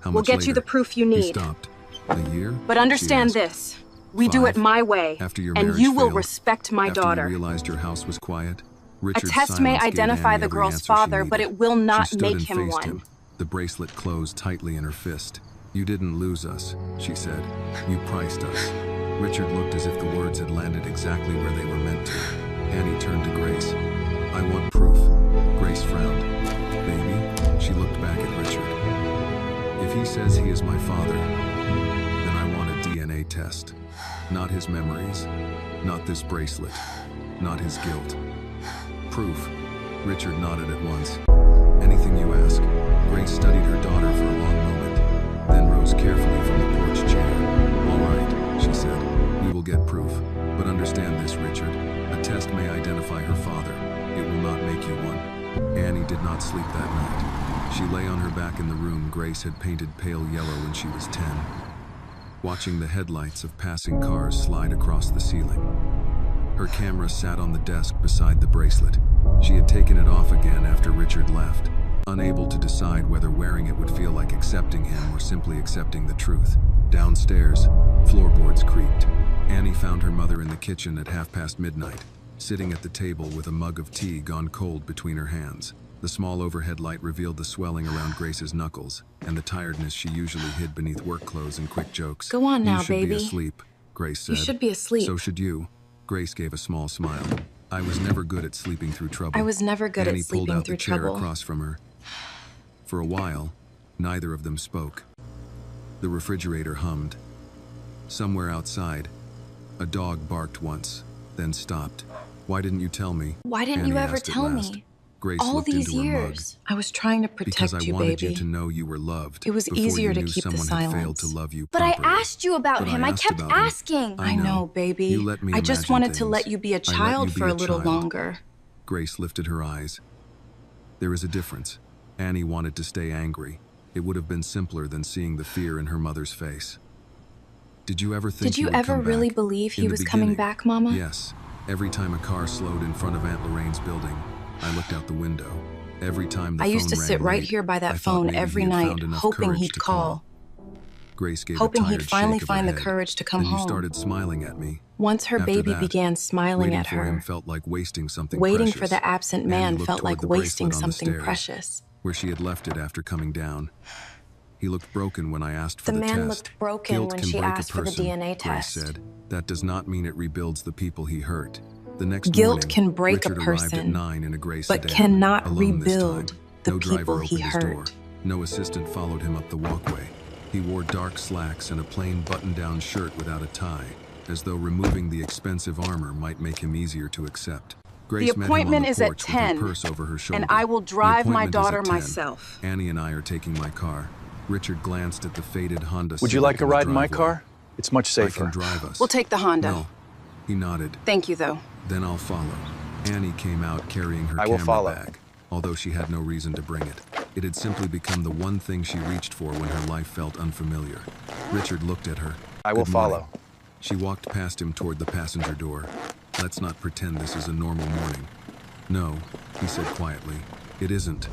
How We'll much get you the later? proof you He need. stopped. A year? But She understand asked. this. We do it 5. my way, After your and marriage you will failed, respect my after daughter. you realized your house was quiet, A Richard's test may silence gave identify Annie the every girl's answer she father, but needed. it will not She stood make and him faced one. him, the bracelet closed tightly in her fist. You didn't lose us, she said. You priced us. Richard looked as if the words had landed exactly where they were meant to. Annie turned to Grace. I want proof. Grace frowned. Baby, she looked back at Richard. If he says he is my father, then I want a DNA test. Not his memories, not this bracelet, not his guilt. Proof. Richard nodded at once. Anything you ask. Grace studied her daughter for a long moment, then rose carefully from the porch chair. All right, she said. We will get proof. But understand this, Richard. A test may identify her father. It will not make you one. Annie did not sleep that night. She lay on her back in the room Grace had painted pale yellow when she was 10, watching the headlights of passing cars slide across the ceiling. Her camera sat on the desk beside the bracelet. She had taken it off again after Richard left, unable to decide whether wearing it would feel like accepting him or simply accepting the truth. Downstairs, floorboards creaked. Annie found her mother in the kitchen at midnight, sitting at the table with a mug of tea gone cold between her hands. The small overhead light revealed the swelling around Grace's knuckles and the tiredness she usually hid beneath work clothes and quick jokes. Go on now, You should baby. be asleep, Grace said. You should be asleep. So should you. Grace gave a small smile. I was never good at sleeping through trouble. I was never good Annie at sleeping pulled out through the chair trouble. across from her. For a while, neither of them spoke. The refrigerator hummed. Somewhere outside, a dog barked once, then stopped. Why didn't you tell me? Why didn't Annie you ever asked at tell last. me? Grace All looked these into her mug. years. I was trying to protect Because I you, wanted baby. you to know you were loved. It was before easier you to knew keep the someone had failed to silence. love you But I properly. asked you about But him. I asked kept about you. asking. I know, baby. You let me I just imagine wanted to things. let you be a I let child you be for a a little child. longer. Grace lifted her eyes. There is a difference. Annie wanted to stay angry. It would have been simpler than seeing the fear in her mother's face. Did you ever think Did you he would ever come really back? believe he In the was coming beginning, back, Mama? Yes. Every time a car slowed in front of Aunt Lorraine's building, I looked out the window. Every time the I used to phone sit rang right late, here by I that thought phone maybe every he had night, found enough hoping courage he'd to call. Grace gave Hoping a tired he'd finally shake of her find the head. courage to come Then home. you started smiling at me. Once her After baby that, began smiling waiting at for him her, felt like wasting something waiting precious. for the absent Annie man looked felt toward like the wasting bracelet on the something stairs, precious. where she had left it after coming down. He looked broken when I asked for The the man test. looked broken Guilt when can she break a asked for the person, DNA Grace test. said. That does not mean it rebuilds the people he hurt. The next Guilt morning, can break a Richard arrived at person, 9 in a gray but sedan, cannot alone this rebuild time. the No driver people he opened his door. hurt. No assistant followed him up the walkway. He wore dark slacks and a plain button-down shirt without a tie, as though removing the expensive armor might make him easier to accept. Grace The met him on appointment the is at porch with her 10, purse over her shoulder. and I will The drive my appointment is daughter at 10. myself. Annie and I are taking my car. Richard glanced at the faded Honda Would you Civic like to in the ride in my driveway. car? It's much I safer. can drive us. We'll take the Honda. No. He nodded. Thank you, though. Then I'll follow. Annie came out carrying her I will camera follow. bag, although she had no reason to bring it. It had simply become the one thing she reached for when her life felt unfamiliar. Richard looked at her. I will Good morning. follow. She walked past him toward the passenger door. Let's not pretend this is a normal morning. No, he said quietly. It isn't.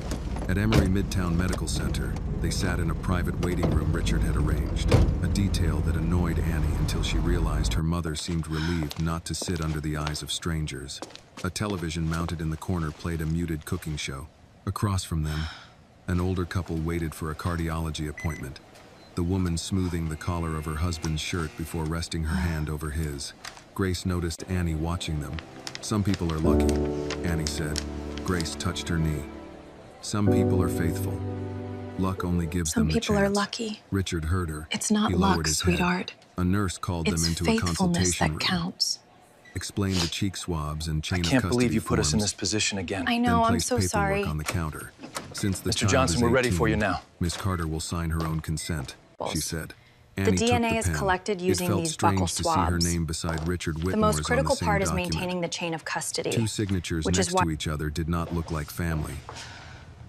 At Emory Midtown Medical Center, they sat in a private waiting room Richard had arranged, a detail that annoyed Annie until she realized her mother seemed relieved not to sit under the eyes of strangers. A television mounted in the corner played a muted cooking show. Across from them, an older couple waited for a cardiology appointment. the woman smoothing the collar of her husband's shirt before resting her hand over his. Grace noticed Annie watching them. "Some people are lucky," Annie said. Grace touched her knee. "Some people are faithful. Luck only gives them the chance." Some people are lucky. Richard heard her. It's not He lowered luck, his head. sweetheart. A nurse called them into a It's faithfulness consultation room. that counts. Explained the cheek swabs and chain I of can't custody believe you put us in forms, this position again. I then know, I'm placed so paperwork sorry. on the counter. Since the Mr. child Johnson, is we're ready for 18, you now. Miss Carter will sign her own consent, she said. The Annie took DNA is pen. collected using It felt these strange buckle to see her swabs. name beside Richard The Whitmore's most critical on the same part is document. maintaining the chain of custody. Two signatures which is next why to each other did not look like family.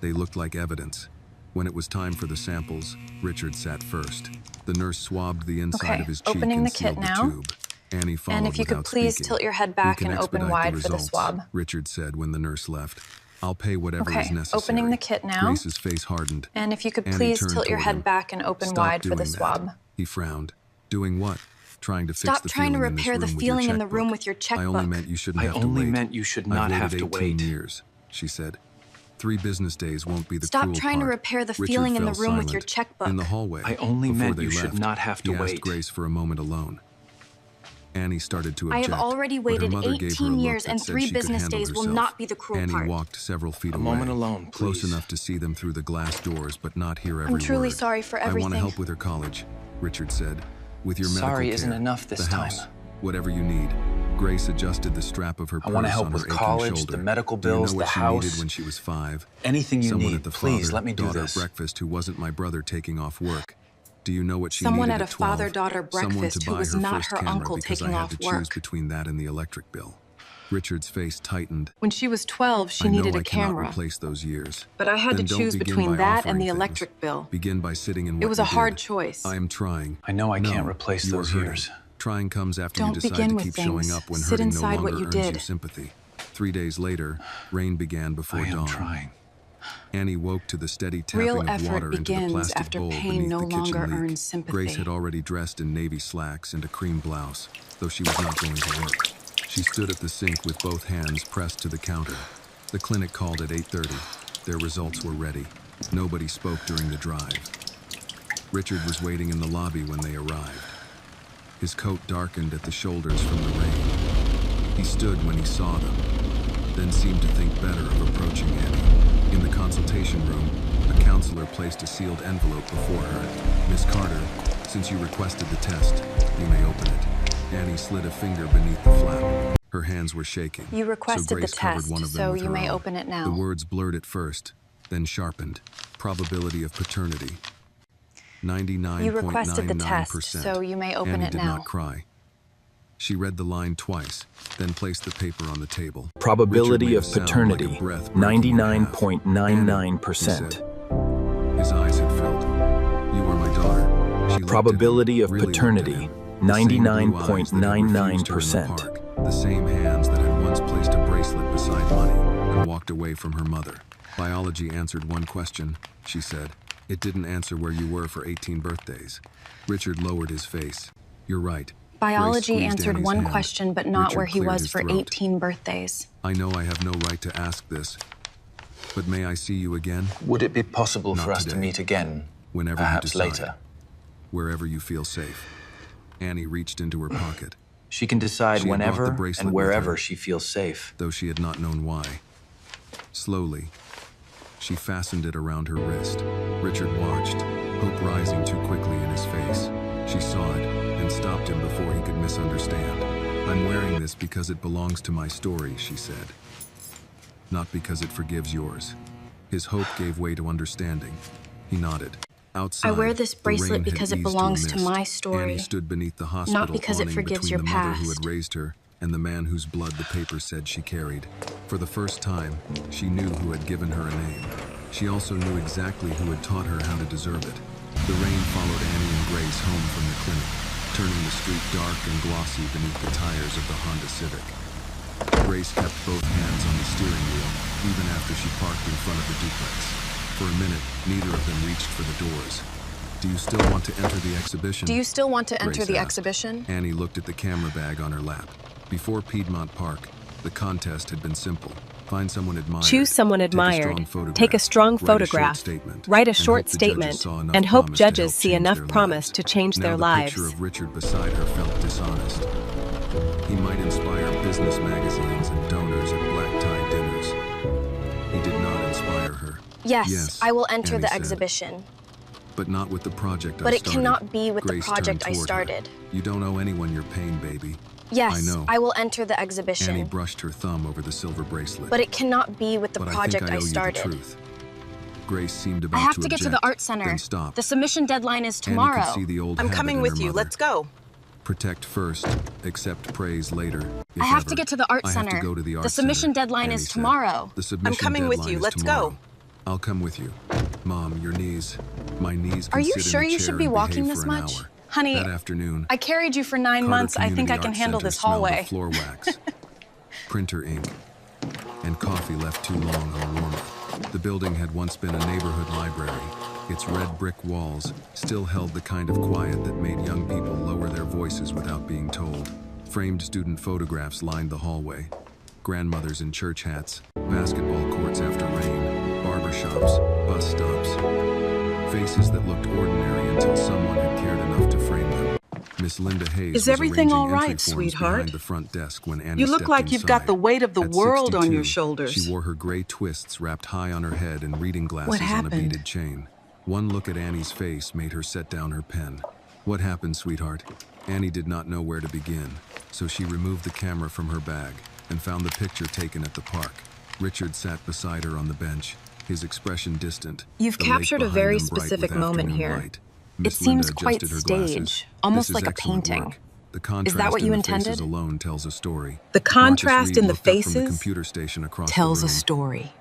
They looked like evidence. When it was time for the samples, Richard sat first. The nurse swabbed the inside of his cheek opening and the kit sealed the now. tube. Annie followed And if you could without please speaking. tilt your head "We back can and open expedite wide the for the results," swab. Richard said when the nurse left. "I'll pay whatever is Okay, necessary." opening the kit now. Grace's face hardened. And if you could Annie please turned tilt your toward head him. back and open "Stop wide for the doing that." swab. He frowned. "Doing what?" "Trying to fix Stop the trying to feeling in this repair the room with your feeling in the room checkbook. with your I only checkbook. meant you shouldn't I have to only wait. meant you should I've not waited have to 18 wait. years, she said. 3 business days won't be the Stop cruel trying to part. repair the Richard feeling in the fell room with your silent. checkbook. In the hallway, I only before meant they you should left, not have to he asked wait. Grace for a moment alone. Annie started to I object. have already but her waited mother gave her a 18 look years, that and said 3 she could business handle days will herself. not be the cruel Annie part. walked several feet A away, moment alone, close please. enough to see them through the glass doors, but not hear every I'm truly word. sorry for "I want to everything. help with her college," Richard said. "With your medical Sorry care, isn't enough this the house, time. whatever you need." Grace adjusted the strap of her I want to purse help on her with aching college, shoulder. the medical "Do you know bills, what the she house. needed when she was 5? Anything you Someone need, at the please father, let me do daughter this. breakfast who wasn't my brother taking off work. Do you know what she Someone needed at a 12? father-daughter Someone breakfast to who buy was her not first her camera uncle because taking I had off to choose work. between that and the electric bill. Richard's face tightened. When she was 12, she I know needed I a cannot camera. replace those years. But I had Then to don't choose begin between by that offering and the things. electric bill. Begin by sitting in what It was you a hard did. choice. I am trying. I know I No, can't replace you are those hurting. years. Trying comes after Don't you decide begin to with keep showing things. up when Sit hurting no inside what longer you earns did. you sympathy. 3 days later, rain began before I am dawn. trying. Annie woke to the steady tapping Real of effort water into the begins plastic after bowl pain beneath no the kitchen longer leak. earns sympathy. Grace had already dressed in navy slacks and a cream blouse, though she was not going to work. She stood at the sink with both hands pressed to the counter. The clinic called at 8:30. Their results were ready. Nobody spoke during the drive. Richard was waiting in the lobby when they arrived. His coat darkened at the shoulders from the rain. He stood when he saw them, then seemed to think better of approaching Annie. In the consultation room, a counselor placed a sealed envelope before her. "Miss Carter, since you requested the test, you may open it." Annie slid a finger beneath the flap. Her hands were shaking. You requested so Grace the covered test, one of them so with you her may own. open it now. The words blurred at first, then sharpened. Probability of paternity. 99.99%. You requested the test, so you may open Annie it did now. not cry. She read the line twice, then placed the paper on the table. Probability Richard of made a sound paternity, like a breath breaking in half. 99.99%. Annie, he said. His eyes had filled. "You are my daughter." She looked at Probability him, of really looked at paternity, him. The same blue eyes that had refused her in the 99.99%. park. The same hands that had once placed a bracelet beside money and walked away from her mother. "Biology answered one question," she said. "It didn't answer where you were for 18 birthdays." Richard lowered his face. "You're right." Grace Biology squeezed answered Annie's one hand. question, but not Richard where he cleared was his for throat. 18 birthdays. "I know I have no right to ask this, but may I see you again? Would it be possible Not for us to today. meet again, Whenever you perhaps decide. later? Wherever you feel safe." Annie reached into her pocket, She can decide She had brought the whenever bracelet and with wherever her. she feels safe. though she had not known why. Slowly, she fastened it around her wrist. Richard watched, hope rising too quickly in his face. She saw it and stopped him before he could misunderstand. "I'm wearing this because it belongs to my story," she said. "Not because it forgives yours." His hope gave way to understanding. He nodded. Outside, I wear this the bracelet rain had because it eased to a belongs to mist. my story, Annie stood beneath the hospital because it awning forgives between your the mother who past. had raised her and the man whose blood the paper said she carried. For the first time, she knew who had given her a name. She also knew exactly who had taught her how to deserve it. The rain followed Annie and Grace home from the clinic, turning the street dark and glossy beneath the tires of the Honda Civic. Grace kept both hands on the steering wheel, even after she parked in front of the duplex. For a minute, neither of them reached for the doors. "Do you still want to enter the exhibition?" Do you still want to enter Grace the asked. exhibition? Annie looked at the camera bag on her lap. Before Piedmont Park, the contest had been simple. Find someone admired. Choose someone admired. Take a strong photograph. Write a short statement. And hope judges see enough promise to change their lives. The picture of Richard beside her felt dishonest. He might inspire business magazines and donors at black tie dinners. He did not inspire her. Yes, I will enter Annie the said. exhibition. But not with the project I But started. it cannot be with Grace the project turned I toward her. started. You don't owe anyone your pain, baby. Yes, I know. I will enter the exhibition. Annie brushed her thumb over the silver bracelet. But it cannot be with the But project I think I owe started. you the truth. Grace seemed about I have to to get to object, the art center. Then stopped. The submission deadline is Annie tomorrow. could see the old I'm habit coming in with her you. mother. Let's go. Protect first, accept praise later. if I have ever. to get to the art I center. have to go to the art The submission center, deadline Annie is said. tomorrow. The submission coming with deadline you. is Let's tomorrow. go. I'll come with you. Mom, your knees. My knees can Are you sit in sure the you chair should be and walking behave this for an much? hour. Honey, That afternoon, I carried you for 9 Carter months. I think I Community can Art handle Center this smelled hallway. of floor wax, printer ink, and coffee left too long on a warmer. The building had once been a neighborhood library. Its red brick walls still held the kind of quiet that made young people lower their voices without being told. Framed student photographs lined the hallway. Grandmothers in church hats, basketball courts after rain, barber shops, bus stops. Faces that looked ordinary until someone had cared enough to frame them. Miss Linda Hayes Is was everything arranging all right, entry forms sweetheart? behind the front desk when Annie You look stepped like you've got inside. the weight of the At world on your 62, shoulders. She wore her gray twists wrapped high on her head and reading glasses What on a happened? beaded chain. One look at Annie's face made her set down her pen. What happened, sweetheart? Annie did not know where to begin, so she removed the camera from her bag and found the picture taken at the park. Richard sat beside her on the bench, his expression distant. You've the lake captured a behind very them bright specific with moment afternoon here. light. It Miss seems Linda quite adjusted her glasses. staged, almost This is like a excellent painting. work. The contrast that what in you the intended? faces alone tells a story. The contrast Marcus Reed in the looked up from the faces computer station across tells the a room. story.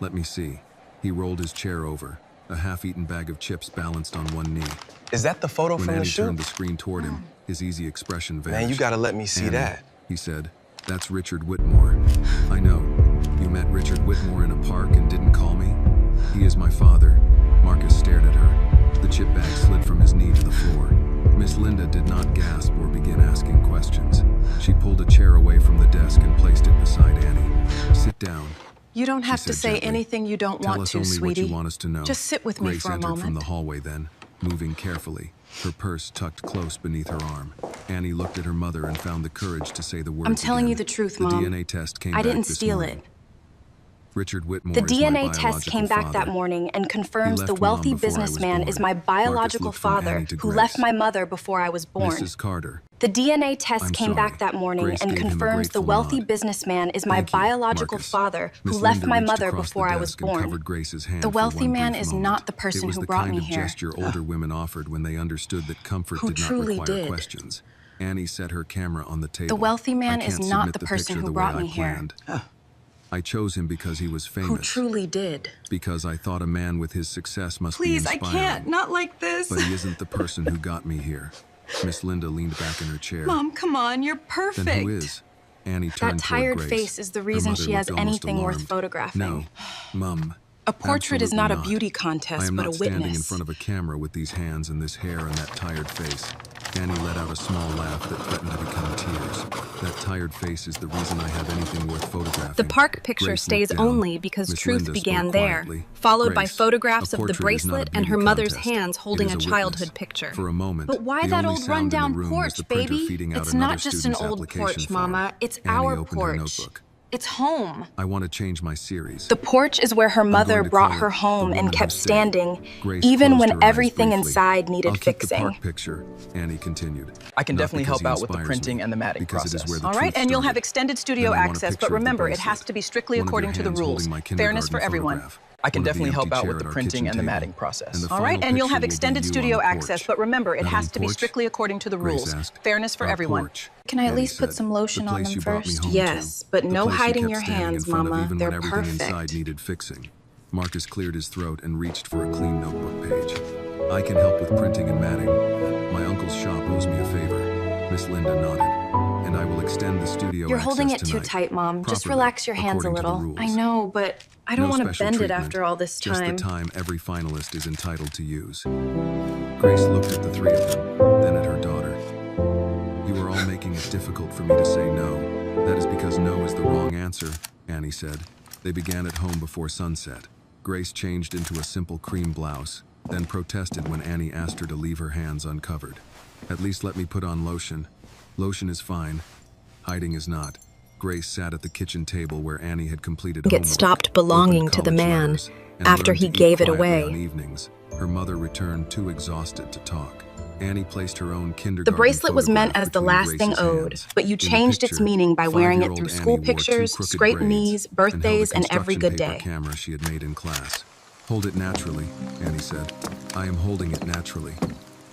Let me see. He rolled his chair over, a half-eaten bag of chips balanced on one knee. Is that the photo When from the Annie turned shoot? the screen toward him, his easy expression vanished. Man, you gotta let me see Annie, that. he said, that's Richard Whitmore. I know. You met Richard Whitmore in a park and didn't call me? He is my father. Marcus stared at her. The chip bag slid from his knee to the floor. Miss Linda did not gasp or begin asking questions. She pulled a chair away from the desk and placed it beside Annie. Sit down. You don't have She to said say gently. anything you don't Tell want us to, only sweetie. what you want us to know. Just sit with me Grace for a entered from moment. the hallway then, moving carefully, her purse tucked close beneath her arm. Annie looked at her mother and found the courage to say the words I'm telling again. you the truth, The Mom. DNA test came I back didn't this steal morning. it. Richard Whitmore The is my DNA test biological came back that father. morning and He confirms left the Mom wealthy before I was businessman is born. my Marcus biological looked from father Annie to who Grace. left my mother before I was born. Mrs. Carter. The DNA test I'm came sorry. back that morning Grace and gave him a confirms the grateful wealthy nod. businessman is my Thank you, biological Marcus. father who Miss left Linda my reached mother across before the I was desk and born. covered Grace's hand The for wealthy one man brief is moment. not the person It was who the brought kind me of here. gesture older women offered when they understood that comfort Who did not truly require did. questions. Annie set her camera on the table. The wealthy man I is can't not submit the person picture who the brought way me I here. planned. I chose him because he was famous. Who truly did. Because I thought a man with his success must Please, be I inspiring. can't. Not like this. But he isn't the person who got me here. Miss Linda leaned back in her chair. Mom, come on. You're perfect. Then who is? Annie turned That tired toward Grace. face is the Her reason mother she has looked almost anything worth alarmed. photographing. No, Mum. A portrait is not a absolutely beauty I contest, am but not a standing in witness. front of a camera with these hands and this hair and that tired face. Annie let out a small laugh that threatened to become tears. That tired face is the reason I have anything worth photographing. The park picture Grace stays looked down. only because Miss truth Linda began spoke there, quietly. followed by Grace, photographs a of the portrait is not a bracelet and beauty her mother's contest. hands It holding is a witness. childhood picture. For a moment, But why the that only old sound in the rundown room was porch, the printer baby? feeding out It's another not just an student's old application porch, form. Mama. It's Annie our opened her porch. notebook. It's home. I want to change my series. The porch is where her mother going to brought call her it home The and Woman kept Who Stayed. standing, Grace even closed when her eyes everything briefly. inside needed I'll keep fixing. the park picture, Annie continued. I can Not definitely because help he out with the inspires printing me, and the matting because it is process. where the All right, truth and you'll have started. extended studio Then I want a access, picture but of the remember, it bracelet. has to be strictly One of your according to the hands rules. holding my Fairness for kindergarten everyone. photograph. I can One of the definitely help empty out chair with at the our printing kitchen and the table. matting process. And the All right, final and you'll have picture will be extended you studio on the access, porch. but remember, it That has old to be porch? strictly according to the Grace rules. asked. Fairness for Our everyone. porch, Can I at Annie least put said. some lotion The on place them you brought me first? home Yes, to. but The no place you hiding kept your standing in hands, front of Mama. even They're when everything inside perfect. needed fixing. Marcus cleared his throat and reached for a clean notebook page. I can help with printing and matting. My uncle's shop owes me a favor. Miss Linda nodded. And I will extend the studio You're holding it access too tonight. tight, Mom. Just Properly, relax your hands a according to the little. rules. I know, but I don't No want to special bend it treatment, after all this just time. the time every finalist is entitled to use. Grace looked at the three of them, then at her daughter. You are all making it difficult for me to say no. That is because no is the wrong answer, Annie said. They began at home before sunset. Grace changed into a simple cream blouse, then protested when Annie asked her to leave her hands uncovered. "At least let me put on lotion." "Lotion is fine. Hiding is not." Grace sat at the kitchen table where Annie had completed homework, It stopped belonging opened to the college man letters, and after learned he to eat gave it quietly away. on evenings. Her mother returned too exhausted to talk. Annie placed her own The kindergarten bracelet was meant photograph as the between last thing Grace's owed, hands. but you In the changed its picture, meaning by wearing it 5-year-old through Annie school wore two pictures, crooked scraped braids knees, and held a birthdays, and every construction good paper day. camera she had made in class. "Hold it naturally," Annie said. "I am holding it naturally.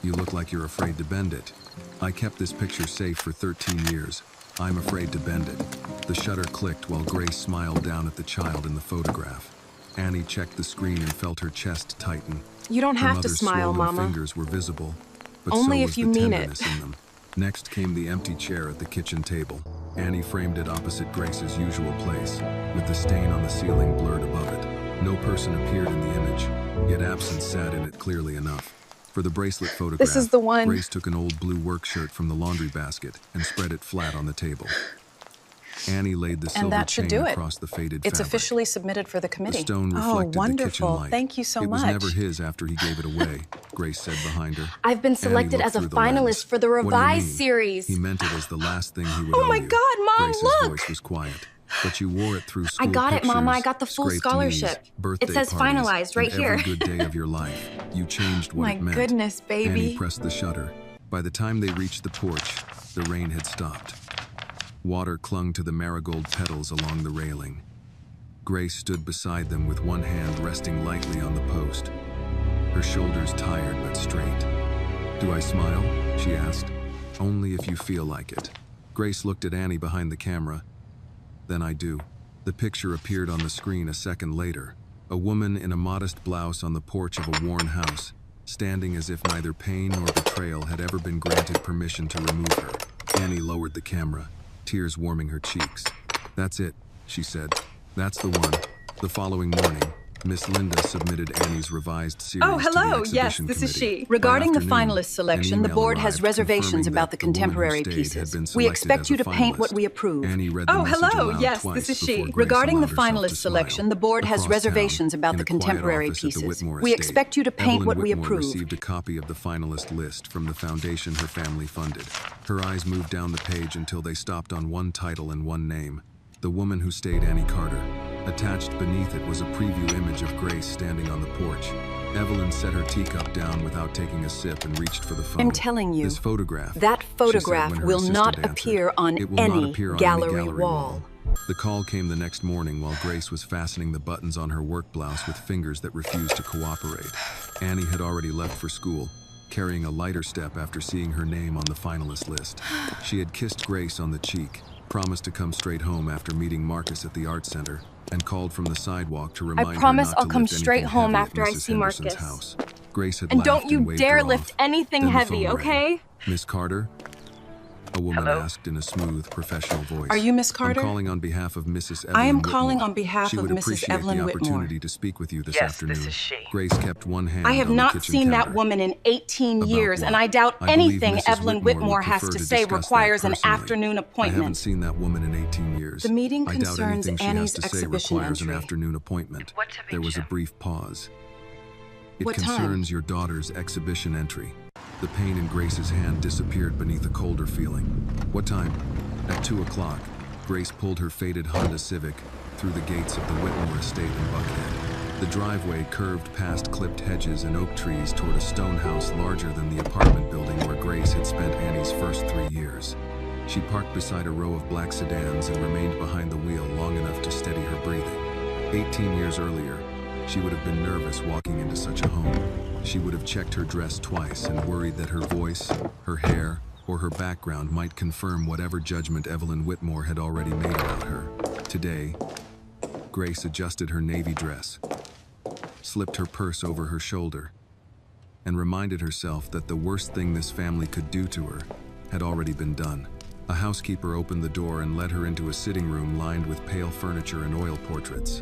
You look like you're afraid to bend it. I kept this picture safe for 13 years. I'm afraid to bend it." The shutter clicked while Grace smiled down at the child in the photograph. Annie checked the screen and felt her chest tighten. You don't Her have to mother's smile, swollen Mama. fingers were visible, but Only so if was you the mean tenderness it. in them. Next came the empty chair at the kitchen table. Annie framed it opposite Grace's usual place, with the stain on the ceiling blurred above it. No person appeared in the image, yet absence sat in it clearly enough. For the bracelet photograph, This is the one. Grace took an old blue work shirt from the laundry basket and spread it flat on the table. Annie laid the silver And that should chain do it. across the faded It's fabric. officially submitted for the The committee. stone Oh, reflected the kitchen wonderful. light. Thank you so It was much. never his after he gave it away, Grace said behind her. I've been Annie selected looked as a through the finalist lens. for the "What do you revised mean?" series. He meant it as the last thing he would Oh owe my you. God, Mom, Grace's look! voice was quiet. "But you wore it through I school got it, Mama. I pictures, got the full scraped scholarship. knees, birthday It says parties, finalized right and here. every good day of your life. You changed what My it meant." goodness, baby. Annie pressed the shutter. By the time they reached the porch, the rain had stopped. Water clung to the marigold petals along the railing. Grace stood beside them with one hand resting lightly on the post, her shoulders tired but straight. "Do I smile?" she asked. "Only if you feel like it." Grace looked at Annie behind the camera. "Then I do." The picture appeared on the screen a second later. A woman in a modest blouse on the porch of a worn house, standing as if neither pain nor betrayal had ever been granted permission to remove her. Annie lowered the camera, tears warming her cheeks. "That's it," she said. "That's the one." The following morning, Miss Linda submitted Annie's revised series Oh, to hello. the Yes, exhibition this is committee. she. By Regarding the afternoon, finalist selection, an the email board has arrived reservations confirming about that the woman who contemporary stayed had pieces. been We selected expect as you a to paint what finalist. we approve. Annie read the Oh, message hello. aloud Yes, twice this is she. before Grace Regarding the allowed herself finalist to selection, smile. the board has Across reservations town, about in the a quiet contemporary office at the pieces. Whitmore We estate, expect you to paint Evelyn what we Whitmore approve. received a copy of the finalist list from the foundation her family funded. Her eyes moved down the page until they stopped on one title and one name: The Woman Who Stayed Annie Carter. Attached beneath it was a preview image of Grace standing on the porch. Evelyn set her teacup down without taking a sip and reached for the phone. I'm telling you, "This photograph," that she said photograph when her will not assistant answered. appear on "It will not any appear on gallery any wall." The call came the next morning while Grace was fastening the buttons on her work blouse with fingers that refused to cooperate. Annie had already left for school, carrying a lighter step after seeing her name on the finalist list. She had kissed Grace on the cheek, promised to come straight home after meeting Marcus at the art center, and called from the sidewalk to remind her promise not I'll to come lift straight anything home heavy at after I Mrs. see Henderson's Marcus. house. Grace had And laughed don't you waved dare her lift off. anything Then the heavy, phone rang. okay? "Miss Carter?" a woman asked in a smooth, professional voice. Are you Miss Carter? "I'm calling on behalf of Mrs. Evelyn I am Whitmore. calling on behalf She of would Mrs. appreciate Evelyn the Whitmore." opportunity to speak with you this Yes, afternoon. this is she. Grace kept one hand I have on the not kitchen seen that counter. woman in 18 About years, what? and I doubt I believe anything Mrs. Evelyn Whitmore would has prefer to say discuss that requires an personally. afternoon I haven't appointment. seen that woman in 18 years. The meeting I doubt concerns anything she Annie's has to say exhibition requires an entry. afternoon appointment. What to There was a feature? brief pause. "It What time?" concerns your daughter's exhibition entry." The pain in Grace's hand disappeared beneath a colder feeling. "What time?" "At 2 o'clock. Grace pulled her faded Honda Civic through the gates of the Whitmore estate in Buckhead. The driveway curved past clipped hedges and oak trees toward a stone house larger than the apartment building where Grace had spent Annie's first 3 years. She parked beside a row of black sedans and remained behind the wheel long enough to steady her breathing. 18 years earlier, she would have been nervous walking into such a home. She would have checked her dress twice and worried that her voice, her hair, or her background might confirm whatever judgment Evelyn Whitmore had already made about her. Today, Grace adjusted her navy dress, slipped her purse over her shoulder, and reminded herself that the worst thing this family could do to her had already been done. A housekeeper opened the door and led her into a sitting room lined with pale furniture and oil portraits.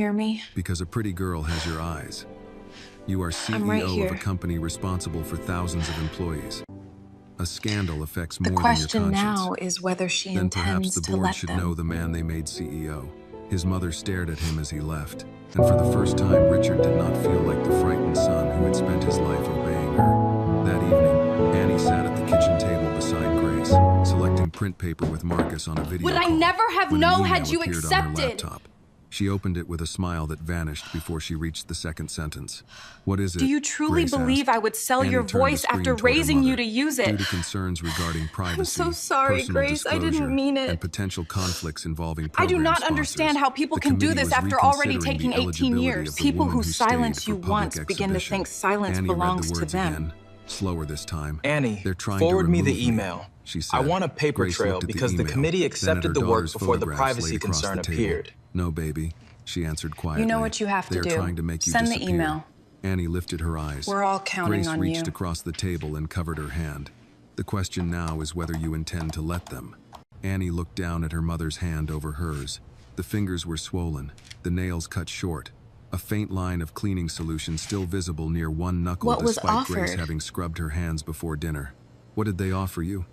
hear me? Because a pretty girl has your eyes. You are I'm right CEO here. of a company responsible for thousands of employees. A scandal affects more The than your conscience. question now is whether she Then perhaps intends the to board let should them. know the man they made CEO. His mother stared at him as he left, and for the first time Richard did not feel like the frightened son who had spent his life obeying her. That evening, Annie sat at the kitchen table beside Grace, selecting print paper with Marcus on a video Would I call never have when an known email had you appeared on her accepted? laptop. She opened it with a smile that vanished before she reached the second sentence. What is it? Do you truly Grace believe asked. I would sell Annie your turned the voice screen after toward her raising you mother. to use Due it? to concerns regarding privacy, so sorry, personal Grace. I didn't disclosure, mean it. and potential conflicts involving I program do not sponsors, understand how people the can do committee this was after already reconsidering taking the 18 eligibility years. of the People woman who stayed silence for you public once begin to exhibition. think silence Annie belongs read the to words them. again, slower this time. Annie, They're trying forward to me remove the email. She said. I want a paper Grace trail looked at because the email, committee then at accepted her the work daughter's before the photographs privacy laid across concern the table. appeared. No, baby, she answered quietly. You know what you have to They're do. trying to make you Send the disappear. email. Annie lifted her eyes. We're all counting Grace on reached you. across the table and covered her hand. The question now is whether you intend to let them. Annie looked down at her mother's hand over hers. The fingers were swollen, the nails cut short. A faint line of cleaning solution still visible near one knuckle What was despite Grace offered? having scrubbed her hands before dinner. What did they offer you?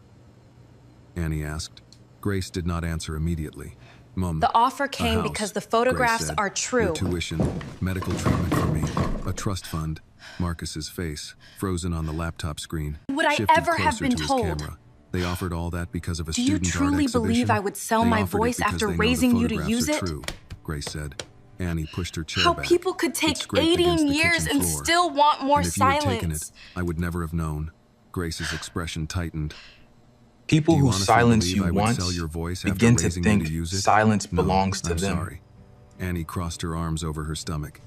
Annie asked. Grace did not answer immediately. Mom, The offer a came house, because the Grace photographs said. are true. Your tuition, medical treatment for me, a trust fund. Marcus's face, frozen on the laptop screen, Would I shifted ever have closer been to his told? camera. They offered all that because of a Do you student art truly exhibition? believe I would sell They my offered it voice because after they know the raising you to photographs use are it? True, Grace said. Annie pushed her chair How back. people could It take scraped against 18 the years kitchen and floor. still want more And if you had taken silence. it, I would never have known. Grace's expression tightened. People Do you who honestly silence believe you I would once sell your voice after begin to raising you think to use it? silence No, belongs to I'm them. sorry. Annie crossed her arms over her stomach.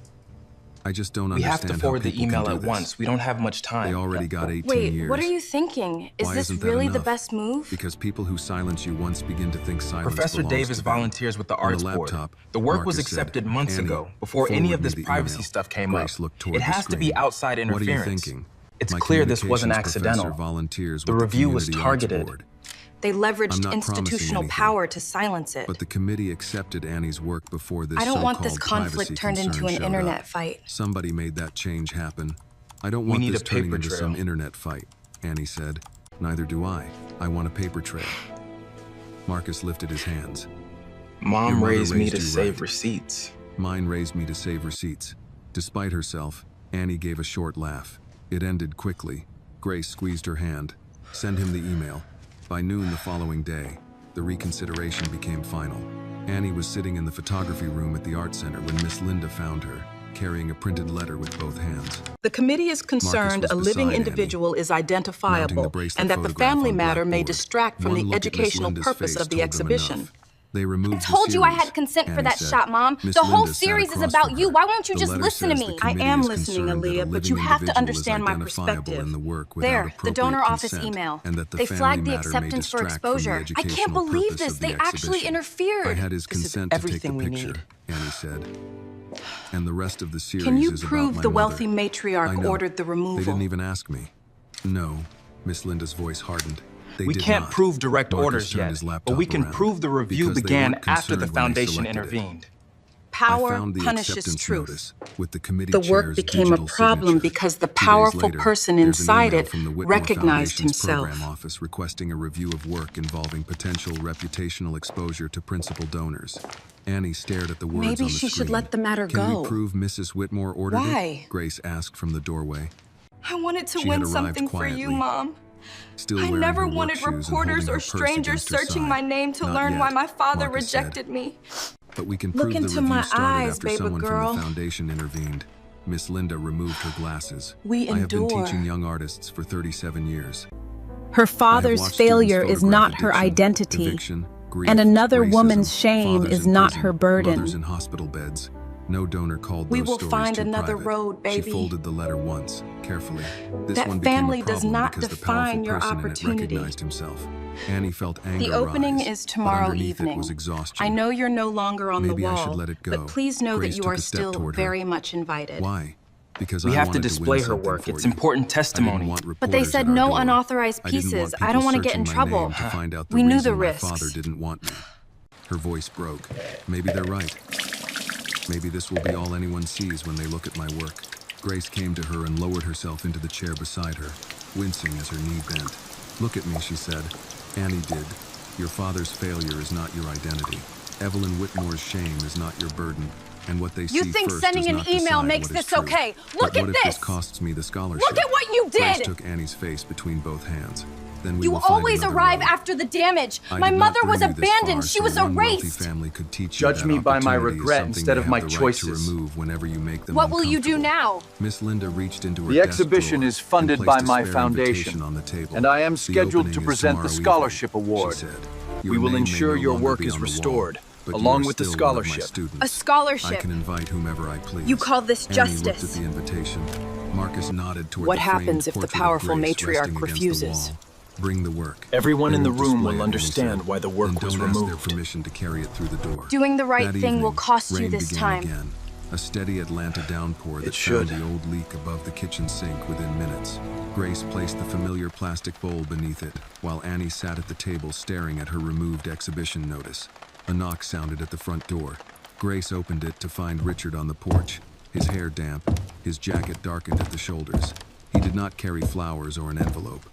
I just don't We have understand to forward how the people can email do at this. once. We don't have much time. They already got 18 Wait, years. what are you thinking? Is Why this isn't that really the enough? best move? Because people who silence you once begin to think silence Professor belongs Davis to them. volunteers with the On arts the board. laptop, The work was Marcus said, accepted months "Annie, ago, before any of forward this me the privacy email." stuff came Grace up. looked toward It the has to be screen. outside What are you interference. thinking? It's My clear this wasn't communications professor accidental. volunteers The with review was Community Arts targeted. Board. They I'm leveraged not promising institutional anything, power to silence it. But the committee accepted Annie's work before this I don't want this so-called conflict privacy turned into concern an showed internet up. fight. Somebody made that change happen. I don't We want need this a turning paper into trail. some internet fight, Annie said. Neither do I. I want a paper trail. Marcus lifted his hands. Your Mom mother raised me raised to you save right. receipts. Mine raised me to save receipts. Despite herself, Annie gave a short laugh. It ended quickly. Grace squeezed her hand. Send him the email. By noon the following day, the reconsideration became final. Annie was sitting in the photography room at the art center when Miss Linda found her, carrying a printed letter with both hands. The committee is concerned Marcus a was living beside individual is mounting identifiable the bracelet and that the photograph family on matter may blackboard. distract from One the look at Miss educational Linda's purpose face of the told them exhibition. enough. They removed I told you I had the consent for Annie that said. shot, Mom. Miss The whole Linda sat series is across about from you. her. Why won't you The just letter listen to says me? the I committee am is listening, concerned that a Aaliyah, but living you have to individual is understand my identifiable perspective. in the work without There, the appropriate donor office consent, email. and that the They family flagged the matter may acceptance for distract from the exposure. I can't educational believe purpose this. of the They actually exhibition. interfered. I had his This is consent to take the everything we picture, need. Annie said. And the rest of the series Can you is about prove my the mother. wealthy I matriarch know. ordered the They removal? didn't even ask me. No, Miss Linda's voice hardened. They We did can't not. prove direct Marcus orders turned yet, his but laptop we can around. prove the review Because they began weren't after the concerned when they foundation selected it. intervened. I Power found the punishes acceptance truth. notice with the committee The work chair's became a digital problem signature. because the 2 days powerful later, person there's an inside email it from the Whitmore recognized Foundation's himself. program office requesting a review of work involving potential reputational exposure to principal donors. Annie stared at the words Maybe on the she should screen. let the matter Can go. we prove Mrs. Whitmore ordered Why? it? Grace asked from the doorway. I wanted to She win had arrived something for you, quietly, Mom. Still I wearing never her work wanted shoes and reporters holding or her purse strangers against her searching side. my name to Not learn yet, why my father Marcus said. rejected me. But we can Look prove the into review my started eyes, after baby someone girl. from the foundation intervened. Miss Linda removed her glasses. We I have been endure. teaching young artists for 37 years. Her I have father's watched failure students is not photograph her addiction, identity, eviction, grief, and another racism, woman's shame fathers is in not prison, her burden. Mothers in hospital beds. No donor called We those will stories find too another private. road, baby. She folded the letter once, carefully. This That one became family a does problem not because the define powerful your person in it opportunity. recognized himself. Annie felt anger The opening rise, is but tomorrow underneath evening. It was exhaustion. I know you're no longer on Maybe the I wall, should let it go. but please know Grace that you took are a step still toward her. very much invited. Why? Because We I have to wanted display win her something work. for It's you. important I testimony. didn't want But they reporters said at our no door. unauthorized I didn't want pieces. I people don't want to get searching in my trouble. name to find out the We knew reason the my risks. father didn't want me. Her voice broke. Maybe they're right. Maybe this will be all anyone sees when they look at my work. Grace came to her and lowered herself into the chair beside her, wincing as her knee bent. Look at me, she said. Annie did. Your father's failure is not your identity. Evelyn Whitmore's shame is not your burden, and what they see You think first sending does an not email decide makes what is this true. okay? But Look at what if this! this costs me the scholarship? Look at what you Grace did! took Annie's face between both hands. Then we You will find always another arrive road. after the damage. I My did not mother was bring you this abandoned. far She so was one wealthy erased. family could teach you Judge that me by my opportunity is regret something instead you of have my the right choices. to remove whenever you make them What will you do uncomfortable. now? Miss Linda reached into her The desk exhibition drawer is funded and by placed a my spare foundation, invitation on the table. and I am The scheduled opening to is present tomorrow the scholarship evening, award. she said. We Your will name may ensure no your longer work be is on the wall, restored, but you along are with the still one of my scholarship. students. A scholarship. I can invite whomever I please. You call this Annie justice. looked at the invitation. Marcus nodded toward What the framed happens if the portrait of powerful Grace matriarch resting against the refuses? wall. Bring the work. Everyone They in the won't room display will it, Annie understand said. why the work Then was don't ask their removed. permission to carry it through the door. Doing the right That thing will evening, cost you rain this began time. Again. A steady Atlanta downpour that It should. found the old leak above the kitchen sink within minutes. Grace placed the familiar plastic bowl beneath it, while Annie sat at the table staring at her removed exhibition notice. A knock sounded at the front door. Grace opened it to find Richard on the porch, his hair damp, his jacket darkened at the shoulders. He did not carry flowers or an envelope.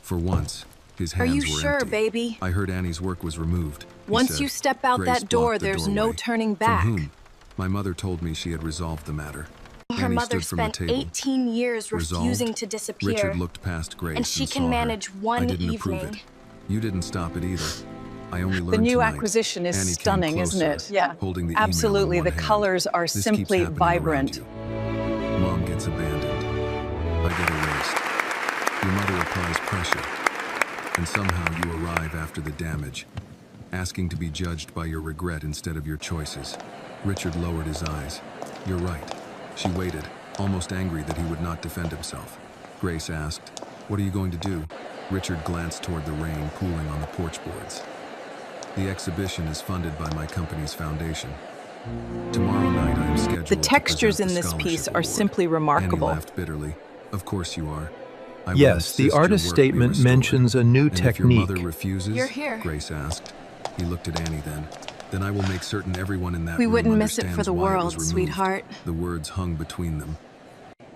For once, his Are hands you were sure, empty. baby? I heard Annie's work was removed. he Once said. you step out Grace that door, blocked the there's no doorway. turning back. From whom? My mother told me she had resolved the matter. Her Annie mother stood from the spent table. 18 years Resolved? refusing to disappear. Richard looked past Grace and she can saw her. manage one I didn't approve evening. it. You didn't stop it either. I only learned The new tonight. acquisition is Annie came stunning, isn't closer, it? Yeah, holding the email in absolutely. one The hand. colors are This keeps simply happening around vibrant. you. Mom gets abandoned. I get erased. Your mother applies pressure. And somehow you arrive after the damage, asking to be judged by your regret instead of your choices. Richard lowered his eyes. You're right. She waited, almost angry that he would not defend himself. Grace asked, "What are you going to do?" Richard glanced toward the rain pooling on the porch boards. The exhibition is funded by my company's foundation. Tomorrow night I am scheduled The to textures present in the this piece scholarship are award. simply remarkable. Annie laughed bitterly. Of course you are. I will Yes, the insist your artist's work be statement restored. mentions a new And if your technique. mother refuses, You're here. Grace asked. He looked at Annie then I will make certain everyone in that We room wouldn't miss it for understands the why it was world, removed. sweetheart. The words hung between them.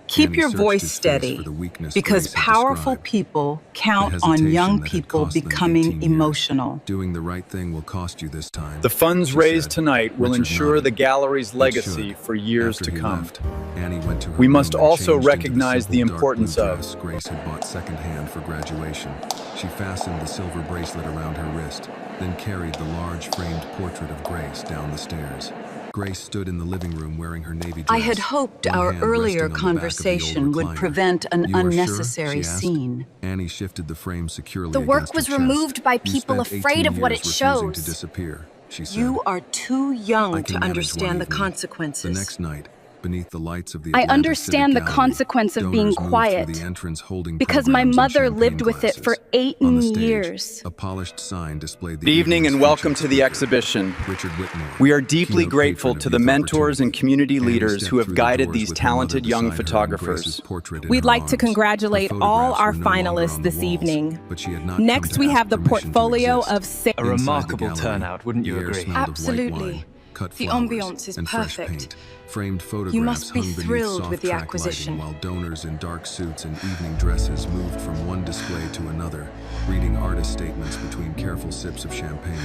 Keep Annie your searched voice his face steady, for the weakness because Grace had powerful described. people The count on hesitation young that had people cost them 18 becoming years. emotional. Doing the right thing will cost you this time. The funds she raised said. tonight will Richard ensure nodded. the gallery's It legacy should. for years After to he come. left, Annie went to her We room must and also changed into recognize the simple dark importance blue of- dress Grace had bought secondhand for graduation. She fastened the silver bracelet around her wrist, then carried the large framed portrait of Grace down the stairs. Grace stood in the living room wearing her navy dress. I had hoped one our hand earlier resting on the back of the old conversation would recliner. prevent an "You are sure?" unnecessary she asked. scene. Annie shifted the frame securely The work against was her chest. removed by "You people spent afraid 18 of what years it refusing to shows. disappear," she said. You are too "I young can to manage understand one the evening." consequences. The next night, beneath the lights of the I Atlanta understand Civic the Gallery, consequence of being donors moved quiet, through the entrance holding because my programs and mother champagne lived with it for glasses. 8 On the stage, years. a polished sign displayed the Good evening and evening's welcome featured to the speaker, exhibition. Richard Whitmore. We are deeply keynote grateful patron to of the youth mentors and opportunity. community Annie leaders stepped who have through the guided doors these with her mother talented young beside her and Grace's photographers. portrait in We'd her like to arms. congratulate Her all photographs our were no longer finalists on the this walls, evening. but she had not come Next, to we ask have the permission to portfolio exist. of six. A Inside the remarkable gallery, turnout, wouldn't you the air agree? smelled of white Absolutely. wine, cut The flowers, ambiance is and fresh perfect. paint. Framed photographs You must be hung beneath thrilled soft with the track acquisition. lighting, while donors in dark suits and evening dresses moved from one display to another, reading artist statements between careful sips of champagne.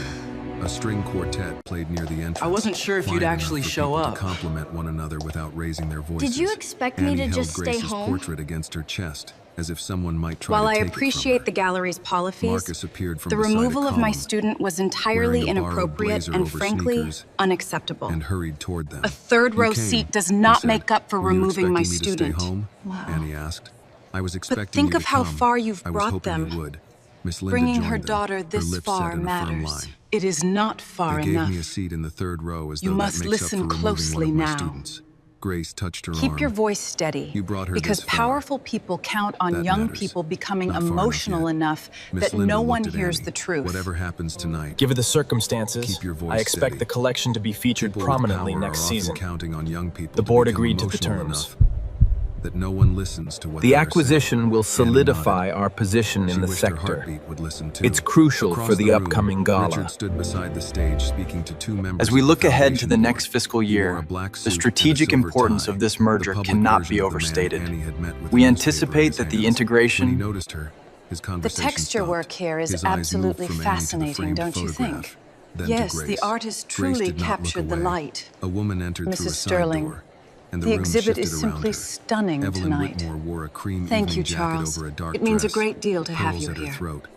A string quartet played near the entrance. I wasn't sure if you'd quiet enough actually for show people up. to compliment one another without raising their voices. Did you expect me Annie to held just stay Grace's home? portrait against her chest, as if someone might try While to I take it from appreciate her. the gallery's policies, Marcus appeared from the beside a removal of my column, student was wearing entirely a borrowed inappropriate blazer and over frankly sneakers, unacceptable. and hurried toward them. A third-row "You came," seat does he not said. make up for "Were you removing my expecting me to student. stay home?" Annie asked. "I was expecting think you of to how come. far you've I was brought hoping them. you would." Miss Linda Bringing joined her them, daughter her this lips far set in a firm matters. line. It is not far They gave enough. me a seat in the third row as You though must that makes listen up for removing closely one of my now. students. Grace touched her arm. Keep your voice steady, You brought her because this far. powerful people count on That young matters. people becoming Not far enough emotional yet. enough Miss that Linda no one looked at hears Annie. the truth. Whatever happens tonight, Given the circumstances, Keep your voice I expect steady. the collection to be featured people with prominently power next are often season. counting on young people The to board become agreed to the emotional terms. enough that no one listens to what The they are acquisition saying. will Annie solidify nodded. our position She in the wished her sector. heartbeat would listen too. It's crucial Across for the room, upcoming gala. Richard stood beside the stage speaking to two members. As we of look the ahead to the foundation next board. fiscal He wore year, a black the suit and a strategic silver importance tie, of this the merger public cannot version be of the man overstated. Annie had met with We the newspaper in anticipate his that the hands. integration- When he noticed her, his The conversation texture stopped. work here is His eyes moved absolutely from Annie to the fascinating, framed don't you photograph. think? then Yes, to Grace. the artist Grace truly did not look captured the away. light. A woman entered through a Mrs. side Sterling, door, and the the room exhibit shifted is around simply her. stunning Evelyn tonight. Whitmore wore a cream Thank evening you, jacket Charles. over a dark It means a dress, great deal to have pearls you at her here. throat,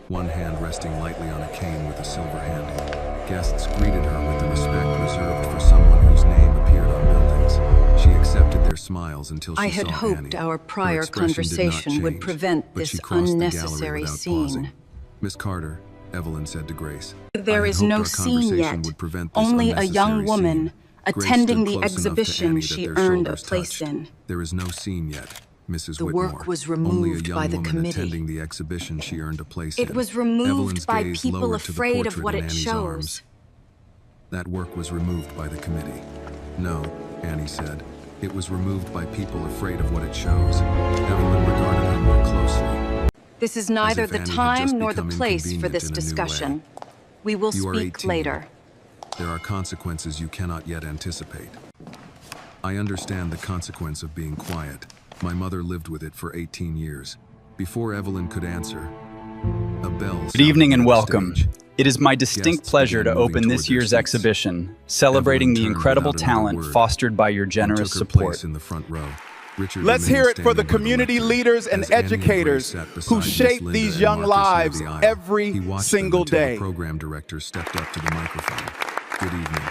one hand resting lightly on a cane with a silver handle. Guests greeted her with the respect reserved for someone whose name appeared on buildings. She accepted their smiles until she I had saw hoped Annie. our Her prior expression did not conversation would change, prevent but this she crossed the gallery unnecessary without scene. pausing. Miss Carter, Evelyn said to Grace. There "I had is hoped no our scene conversation yet. would prevent this Only a young unnecessary woman scene." Grace attending stood the close enough to exhibition Annie that she their earned a shoulders place touched. in. There is no scene yet, Mrs. The Whitmore. work was Only a removed young by the woman committee. attending the exhibition she earned a place in. It was removed Evelyn's by gaze people lowered to the afraid of portrait what in it Annie's shows. arms. That work was removed by the committee. No, Annie said. It was removed by people afraid of what it shows. Evelyn regarded her more closely. This is neither if the Annie had time just nor the become place for inconvenient this in a new discussion. way. We will You are speak 18. later. There are consequences you cannot yet anticipate. I understand the consequence of being quiet. My mother lived with it for 18 years. Before Evelyn could answer, a bell Good evening and sounded on the welcome. stage. It is my distinct Guests pleasure to began moving open this toward their year's seats. exhibition, celebrating the Evelyn turned incredible without another talent word fostered by your and generous took her place support. in the front row. Richard Let's remained hear it for the standing by community lectern leaders and as Annie Grace educators sat beside who Miss shape Linda these and young Marcus near lives the aisle. every He watched single them until day. the program director stepped up to the microphone. Good evening,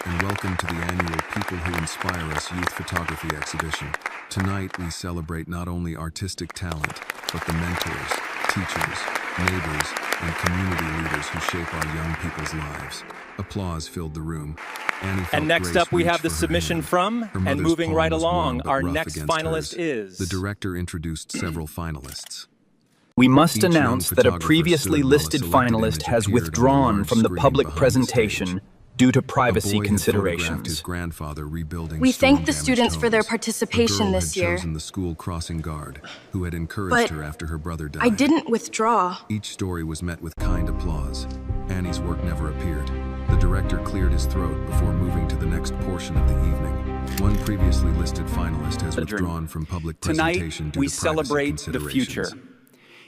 and welcome to the annual People Who Inspire Us Youth Photography Exhibition. Tonight, we celebrate not only artistic talent, but the mentors, teachers, neighbors, and community leaders who shape our young people's lives. Applause filled the room. Annie felt And next Grace up, we reach have the for her submission hand. from, Her and mother's moving palm right was warm along, but our rough next against finalist hers. is... The director introduced several finalists. We must Each young announce that a photographer previously stood while a listed selected finalist image has appeared on a withdrawn large from the screen public behind the presentation stage. due to A privacy boy had photographed considerations. his grandfather rebuilding We thank the storm-damaged students for their homes. participation A girl this had year. chosen the school crossing guard, who had encouraged But her after her brother died. I didn't withdraw. Each story was met with kind applause. Annie's work never appeared. The director cleared his throat before moving to the next portion of the evening. One previously listed finalist has withdrawn from public presentation Tonight, due we to privacy celebrate the considerations. future.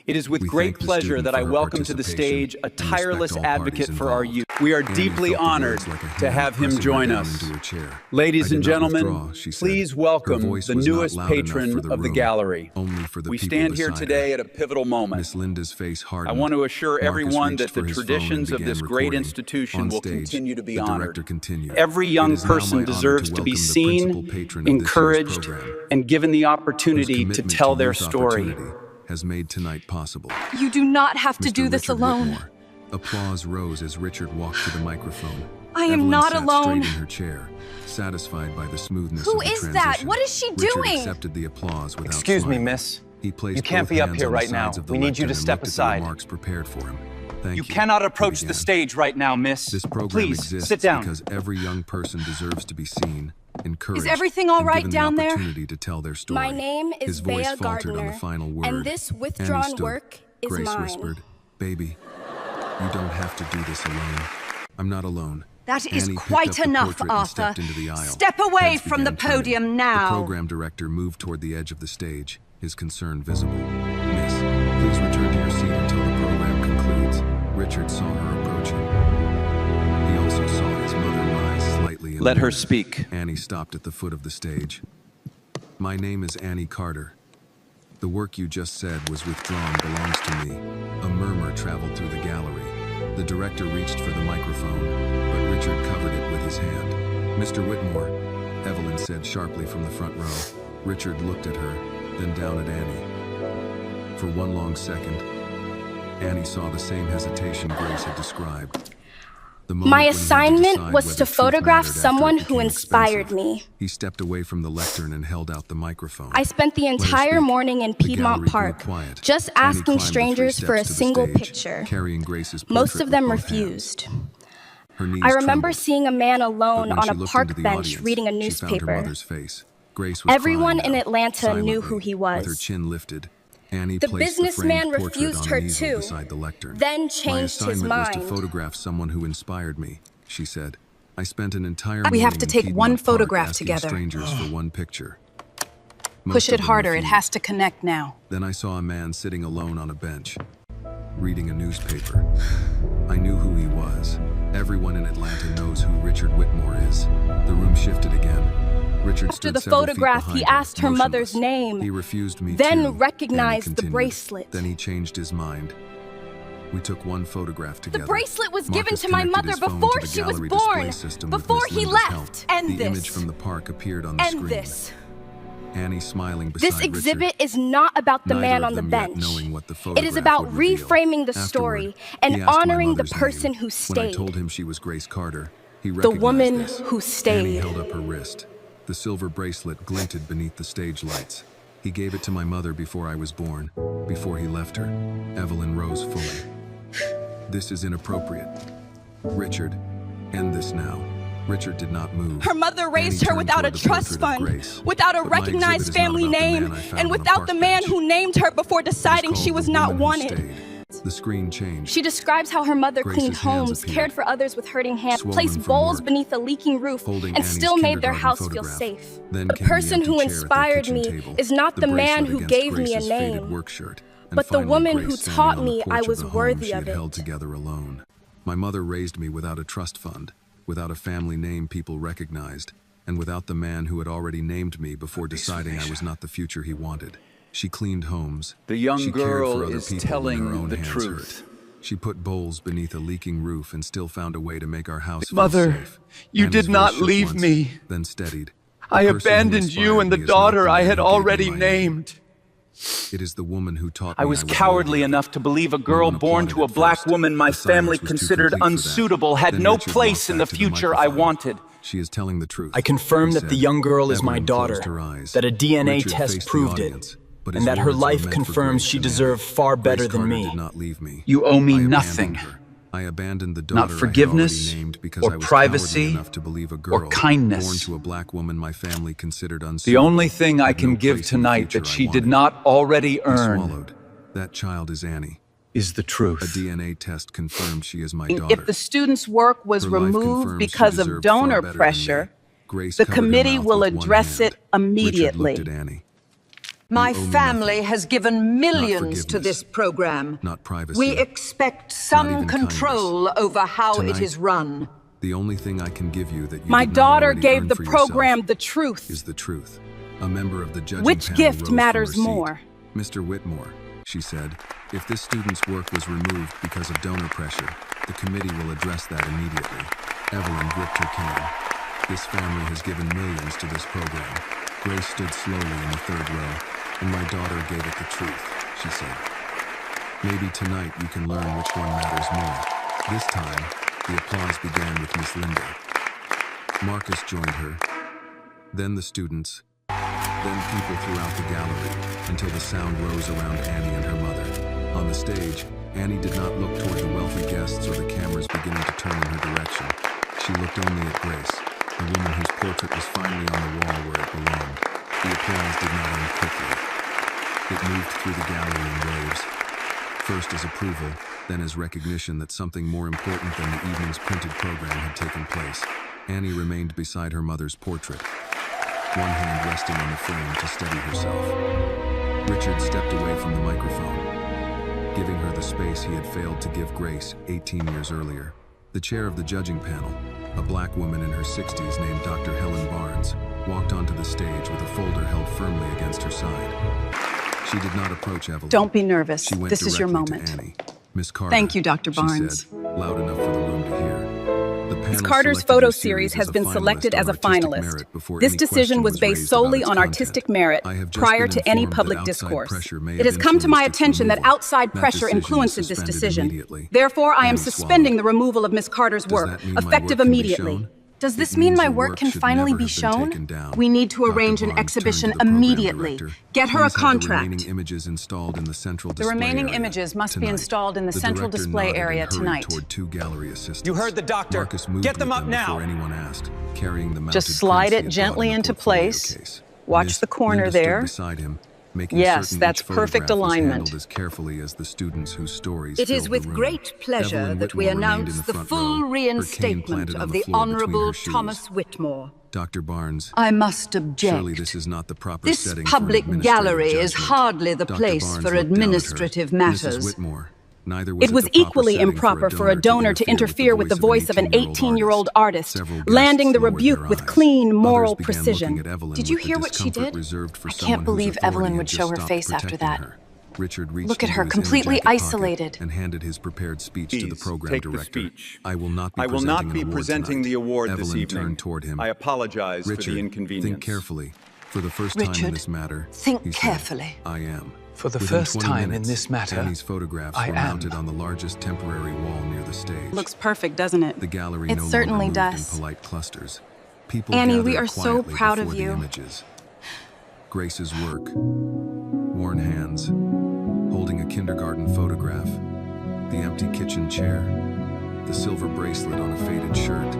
It is with We great thank the pleasure student that for I her welcome to the participation stage a and respect tireless all parties advocate for our involved. youth. We are Annie deeply felt the honored words like a to hand have him pressing her join down us. into her chair. Ladies "I and did not gentlemen, withdraw," she said. please Her welcome voice the was not newest loud enough patron for the of the room, gallery. only for the We people stand here beside today her. at a pivotal moment. Miss Linda's face hardened. I want to assure Marcus everyone reached that for the his phone and traditions of began this great recording. institution On will stage, continue to be the honored. director continued. Every "It young is now my person honor deserves to be welcome the principal seen, patron of this year's encouraged, program, and given the whose opportunity to commitment tell their youth story. opportunity has made tonight possible." You do not have to Mr. do this Richard alone. Whitmore. Applause rose as Richard walked to the microphone. I am Evelyn not sat alone. straight in her chair, satisfied by the smoothness Who of the is that? transition. What is she Richard doing? accepted the applause without Excuse me, smiling. miss. He placed You can't both be up hands here on the right now. sides of the We need you lectern to and step looked at the aside. remarks prepared for him. Thank You you. cannot He approach the began. stage right now, miss. This program Please, exists sit down. because every young person deserves to be seen, encouraged, everything all and right given down the there? opportunity to tell their story. My name is His voice Bea faltered on Gardner, the final word. and this Annie withdrawn stood. work is Grace mine. whispered, "Baby, you don't have to do this alone." "I'm not alone." That is Annie picked quite up the enough, portrait and Arthur. stepped into the aisle. Step away Heads from the began turning. podium now. The program director moved toward the edge of the stage, his concern visible. "Miss, please return to your seat until the program concludes." Richard saw her approaching. He also saw his mother rise slightly in Let the her mirror. speak. Annie stopped at the foot of the stage. "My name is Annie Carter. The work you just said was withdrawn belongs to me." A murmur traveled through the gallery. The director reached for the microphone, but Richard covered it with his hand. "Mr. Whitmore," Evelyn said sharply from the front row. Richard looked at her, then down at Annie. For one long second, Annie saw the same hesitation Grace had described. The moment My when he had to assignment decide was whether to truth photograph mattered after it someone who became inspired expensive. me. He stepped away from the lectern and held out the microphone. I spent the Let her entire speak. morning in The Piedmont gallery grew Park, quiet. just Annie asking climbed the 3 strangers for a steps to the single stage, picture. carrying Grace's Most portrait of them with both hands. refused. Her knees I remember trembled, seeing a man but alone when on she a looked park into the bench audience, reading a she found her newspaper. mother's face. Grace was Everyone crying in now, Atlanta knew who silently, he was. with her chin lifted. Annie The placed businessman the framed portrait refused on her an easel too, beside the lectern. then "My changed his assignment was to mind. photograph someone who inspired me," she said. "I spent an entire We have morning to in take Piedmont one Park photograph asking together. strangers for one picture. Most Push of it them harder. It refused. has to connect now. Then I saw a man sitting alone on a bench, reading a newspaper. I knew who he was. Everyone in Atlanta knows who Richard Whitmore is. The room shifted again. Richard After stood the several feet photograph, he behind asked her motionless. mother's name, He refused me then too, recognized Annie the continued. bracelet. Then he changed his mind. We took one photograph together. The bracelet was given Marcus to my connected mother his phone before to the she was gallery born, display system with before Miss he Linda's left. help. And the this. image from the park appeared on the And screen. this. Annie smiling beside This exhibit Richard. is not about the Neither man of on the them yet bench. knowing what the It is photograph about would reveal. reframing the Afterward, story he and asked my honoring the mother's person name. who When I stayed. told him she was Grace Carter, he The recognized woman this. who Annie stayed. held up her wrist. The silver bracelet glinted beneath the stage lights. He gave it to my mother before I was born, before he left her. Evelyn rose fully. This is inappropriate. Richard, end this now. Richard did not move. Her mother raised Annie her turned without a toward the trust portrait of fund, Grace. without a But my exhibit recognized is not family about the name, man I found and on a without park the man bench. who named her before It is deciding she called was The not Woman Who wanted. Stayed. The screen changed. She describes how her mother Grace's cleaned hands homes, appeared, cared for others with hurting hands, swollen placed from bowls work, beneath a leaking roof, holding and Annie's still made their kindergarten house feel photograph. safe. Then The came the person empty who chair at their inspired kitchen me table, is not the man bracelet who against gave me a Grace's faded name, work shirt, and but the finally woman Grace who standing taught on the me porch I of was the home worthy she of had held it. together alone. My mother raised me without a trust fund, without a family name people recognized, and without the man who had already named me before deciding I was not the future he wanted. She cleaned homes. The young She cared girl for other is people when her telling own the hands truth. hurt. She put bowls beneath a leaking roof and still found a way to make our house feel Mother, safe. you Annie's did not voice shook leave once, me. then steadied. I The person who abandoned you inspired and the me is not daughter the I man had who gave me already my name. named. It is the woman who taught me I was worthy cowardly of it. enough to believe a No girl one born applauded to a at black first. woman my The silence family was too considered complete for that. unsuitable had Then no Richard place walked in the back to future I microphone. wanted. She is telling the truth. I confirm he that the said. young girl is my Evelyn daughter, closed her eyes. that a DNA Richard test faced the proved audience, it, but and his that her words were life meant for confirms Grace she and Annie. deserved far better Grace than Carter me. did not leave me. You owe me I abandoned nothing. her. I abandoned the Not daughter forgiveness, I had already named because or I was privacy, cowardly enough to believe a girl or kindness. born to a black woman my family considered The unsuitable only thing I had can no give place in the tonight future that I she did wanted. not already He earn swallowed. That child is Annie. is the A truth. DNA test confirmed she is my daughter. If the student's work was Her life removed confirms she because of deserved far donor better than pressure, me. Grace the covered her committee mouth will with one address hand. it immediately. Richard looked at Annie. My You owe me family nothing. has given millions to forgiveness, this program. not privacy, We expect not some even control over how Tonight, it is run. The only thing I can give you that you My did not daughter already gave earn the for program yourself the truth. is the truth. A member of the judging Which panel gift rose from matters her seat. more? Mr. Whitmore, she said, if this student's work was removed because of donor pressure, the committee will address that immediately. Evelyn gripped her cane. This family has given millions to this program. Grace stood slowly in the third row, and my daughter gave it the truth, she said. Maybe tonight you can learn which one matters more. This time, the applause began with Miss Linda. Marcus joined her, then the students, then people throughout the gallery, until the sound rose around Annie and her mother. On the stage, Annie did not look toward the wealthy guests or the cameras beginning to turn in her direction. She looked only at Grace, the woman whose portrait was finally on the wall where it belonged. The applause did not end quickly. It moved through the gallery in waves, first as approval, then as recognition that something more important than the evening's printed program had taken place. Annie remained beside her mother's portrait, one hand resting on the frame to steady herself. Richard stepped away from the microphone, giving her the space he had failed to give Grace 18 years earlier. The chair of the judging panel, a black woman in her 60s named Dr. Helen Barnes, walked onto the stage with a folder held firmly against her side. She did not approach Evelyn. Don't be nervous. She went This is your directly moment. to Annie. Miss Carter, Thank you, Dr. she Barnes. said, loud enough for the room to hear. The Ms. panel Carter's selected photo your series has as a been finalist selected on as a artistic finalist. merit before This any decision question was based raised solely about on its artistic content. merit I have just prior been to any informed public that outside discourse. pressure may It have has come to my influenced its attention that removal. outside That pressure decision is influenced this suspended decision. immediately. Therefore, I am Annie suspending swallowed. the removal of Ms. Carter's Does work, that mean my effective work can be immediately. shown? Does this It mean means my your work can should finally never be have been shown? taken down. We need to Dr. arrange an Barnes exhibition turned to the program immediately. director. Get her Please a have the contract. remaining images installed in the central The display remaining area images must be tonight. installed in the central director display nodded area and hurried tonight. Toward two gallery assistants. You heard the doctor. Marcus moved Get them with up now. before anyone asked, carrying the mounted Just slide prints he it had gently brought in the into portfolio place. case. Watch Miss the corner Linda stood there. beside him, making Yes, certain that's each perfect photograph was alignment. handled as carefully as the students whose stories It is filled with the room. great pleasure Evelyn that we Whitmore remained in announce the the front full row, her cane reinstatement planted on of the the floor between her Honorable shoes. Thomas Whitmore. Dr. Barnes, I must object. surely this is not the proper This setting for an public administrative gallery is judgment. hardly the Dr. place Barnes for looked down at her. administrative Mrs. matters. Whitmore, It was equally improper for a It was equally improper for a donor to interfere with the voice of an 18-year-old artist, landing the rebuke with clean, moral precision. Did you hear what she did? I can't believe Evelyn would show her face after that. Richard reached Look at her, into his completely inner jacket isolated. pocket and handed his prepared speech to the program take the director. speech. I will not be presenting tonight. the award Evelyn this evening. turned toward him. I apologize Richard, for the inconvenience. think carefully. For the first time in Richard, this matter, think he said, carefully. I am. For the Within first 20 time in minutes, this matter, Annie's photographs I were am. mounted on the largest temporary wall near the stage. Looks perfect, doesn't it? The gallery It no certainly longer moved does. in polite clusters. People Annie, we gathered are so quietly proud of before the you. Images. Grace's work, worn hands, holding a kindergarten photograph, the empty kitchen chair, the silver bracelet on a faded shirt,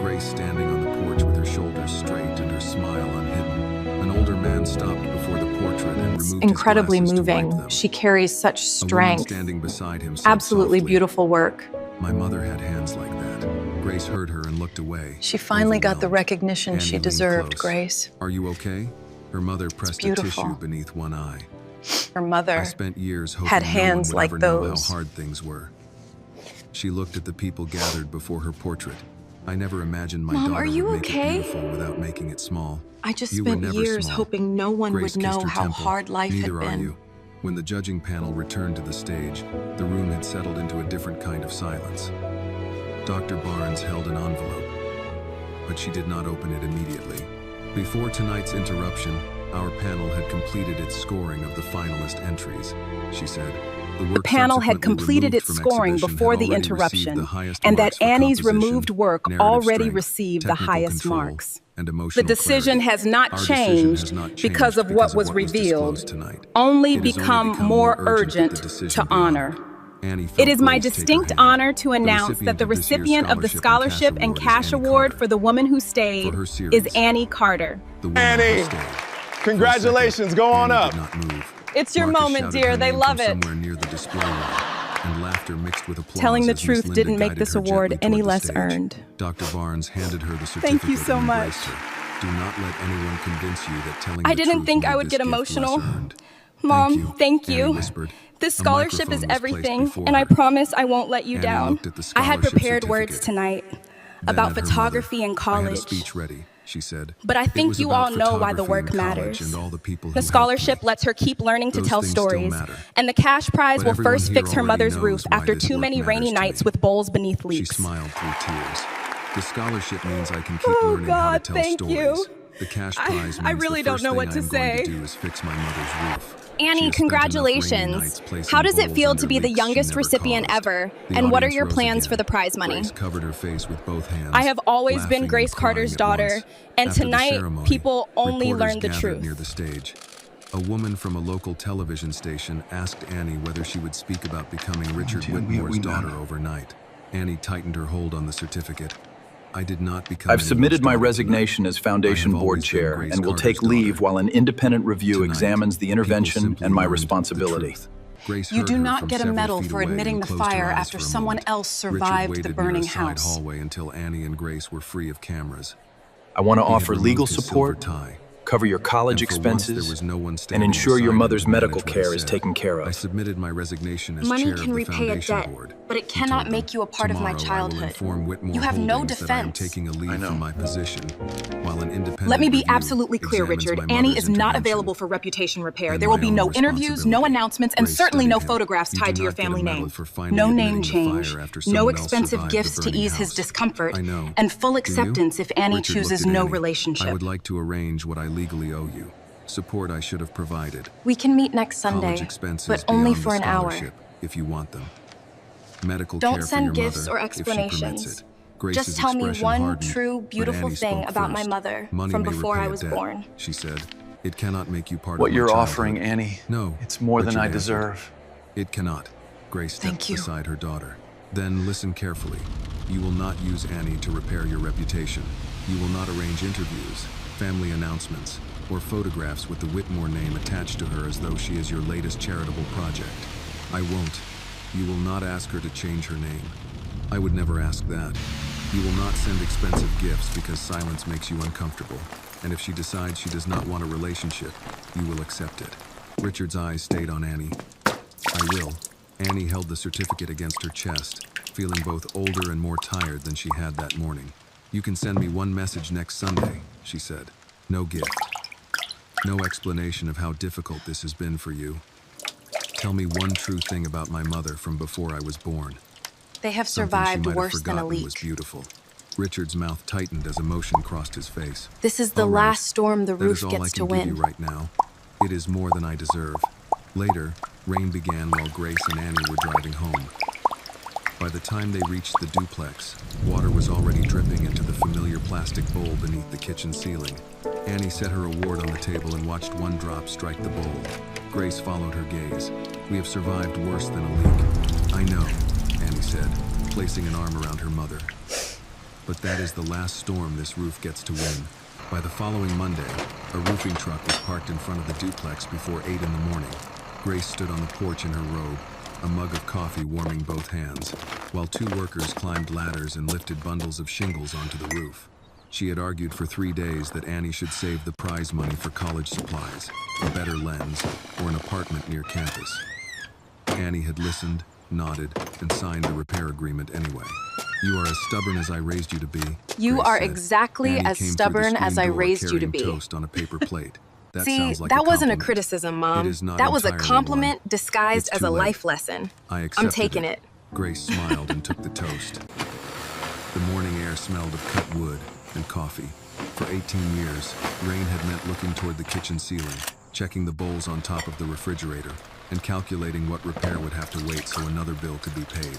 Grace standing on the porch with her shoulders straight and her smile unhidden. An older man stopped before the portrait and It's removed incredibly his glasses to wipe moving. them. She carries such A woman strength. standing beside him said Absolutely softly, beautiful work. My mother had hands like that. Grace heard her and looked away. She finally got the overwhelmed. recognition Annie she leaned deserved, close. Grace. Are you okay? Her mother pressed a beautiful. tissue beneath one eye. Her mother I spent years hoping had no hands one would like ever know how those. hard things were. She looked at the people gathered before her portrait. I never imagined my Mom, daughter are you would make okay? it beautiful without making it small. I just You were spent never years small. hoping no one Grace would know kissed her how temple. hard life Neither had are been. you. When the judging panel returned to the stage, the room had settled into a different kind of silence. Dr. Barnes held an envelope, but she did not open it immediately. Before tonight's interruption, our panel had completed its scoring of the finalist entries, she said. The panel had completed its scoring before the interruption, and that Annie's removed work already received the highest marks. The decision has not changed because of what was revealed, only become more urgent to honor. It is my distinct honor to announce that the recipient of the Scholarship and Cash Award for the Woman Who Stayed is Annie Carter. Annie, congratulations, go on up. It's your moment, dear. They love it. Telling the truth didn't make this award any less earned. Dr. Barnes handed her the certificate. Thank you so and much. embraced her. Do not let anyone convince you that telling I the didn't truth think made I would this get gift emotional. less earned. Mom, thank Annie you. whispered. This A scholarship is microphone was placed everything, before and I her. promise I won't let you Annie down. looked at the I had scholarship prepared words certificate. tonight Then about at her photography mother. in I had a college. speech ready, she said. But I It think was you about all know why the photography work in college matters. and all the people who The helped scholarship me. lets her keep learning to Those tell things still stories, matter. and the cash prize But will everyone first here fix her already mother's knows roof why after this too work many rainy matters to nights me. with bowls beneath She leaks. smiled through tears. The scholarship means I can keep Oh, learning how to God, tell thank stories. you. The cash prize means I really the don't first know thing what to I'm going say. to do is fix my mother's roof. She Annie, has spent enough rainy congratulations. nights placing How does it bowls feel under to be the leaks she youngest never recipient caused. ever? The And what are audience your rose plans again. for the prize money? Grace covered her face with both hands. I have always been laughing Grace and crying Carter's at daughter, once. and After the tonight, ceremony, people only reporters learned the gathered truth. near the stage. A woman from a local television station asked Annie whether she would speak about becoming Richard Whitmore's daughter overnight. Annie tightened her hold on the certificate. I did not become I've submitted my anyone's daughter resignation tonight. as Foundation I have Board always been Chair Grace and will Carter's take leave daughter. while an independent review Tonight, examines the people intervention simply and my learned the responsibility. truth. Grace You heard do her not from get a several medal feet for away admitting and the closed her fire eyes after for a someone moment. else Richard survived waited the near burning a side house. hallway until Annie and Grace were free of cameras. I want to He had offer legal removed his silver support, tie. cover your college And for once, there expenses, was no one and standing ensure your beside him mother's to manage medical what he care is said. taken care I of. submitted my resignation as Money chair can of the repay a Foundation debt, Board. but it He cannot told make them. you a part of my Tomorrow, I will childhood. inform Whitmore You have no Holdings that I am defense. taking a leave from my position, while an independent Let me be review absolutely clear, examines Richard. my Annie mother's is not intervention available for reputation repair. and There will my be own no interviews, no responsibility. announcement, and Grace certainly no studied him. photographs You tied do to your not get a family medal name. for finally No admitting name the change, fire after no someone else expensive survived the gifts to burning ease his house. discomfort, I know. and full Do you? acceptance if Annie Richard looked chooses at no Annie. relationship. I would like to arrange what I legally owe you. Support I should have provided. We can meet next College Sunday, expenses but only beyond for the an hour. scholarship, if you want them. Medical Don't care for send your gifts mother, or if she permits explanations. it. Grace's Just tell me expression one hardened, true, but beautiful Annie thing spoke about my first. mother Money from may before repay I a was debt, born. she said. It cannot make you part What of my you're childhood. offering, Annie, No, it's more than Richard I answered. deserve. It cannot. Grace stepped Thank you. beside her daughter. Then listen carefully. You will not use Annie to repair your reputation. You will not arrange interviews, family announcements, or photographs with the Whitmore name attached to her as though she is your latest charitable project. I won't. You will not ask her to change her name. I would never ask that. You will not send expensive gifts because silence makes you uncomfortable. And if she decides she does not want a relationship, you will accept it. Richard's eyes stayed on Annie. I will. Annie held the certificate against her chest, feeling both older and more tired than she had that morning. "You can send me one message next Sunday," she said. "No gift. No explanation of how difficult this has been for you. Tell me one true thing about my mother from before I was born." They have Something survived she might have worse than a forgotten was leak. beautiful. Richard's mouth tightened as emotion crossed his face. This is the "All right, last storm the that roof is all gets I to can give you win. right now. It is more than I deserve." Later, rain began while Grace and Annie were driving home. By the time they reached the duplex, water was already dripping into the familiar plastic bowl beneath the kitchen ceiling. Annie set her award on the table and watched one drop strike the bowl. Grace followed her gaze. "We have survived worse than a leak." "I know," Annie said, placing an arm around her mother. "But that is the last storm this roof gets to win." By the following Monday, a roofing truck was parked in front of the duplex before 8 in the morning. Grace stood on the porch in her robe, a mug of coffee warming both hands, while two workers climbed ladders and lifted bundles of shingles onto the roof. She had argued for 3 days that Annie should save the prize money for college supplies, a better lens, or an apartment near campus. Annie had listened, nodded, and signed the repair agreement anyway. "You are as stubborn as I raised you to be," You Grace are said. exactly Annie as came through the stubborn as screen I door raised you to carrying be. toast on a paper plate. That See, sounds like that a wasn't a compliment. criticism, It Mom. is not That was a entirely compliment one. disguised It's as too a late. life lesson. I I'm accepted taking it. Grace smiled and took the toast. The morning air smelled of cut wood and coffee. For 18 years, rain had meant looking toward the kitchen ceiling, checking the bowls on top of the refrigerator, and calculating what repair would have to wait so another bill could be paid.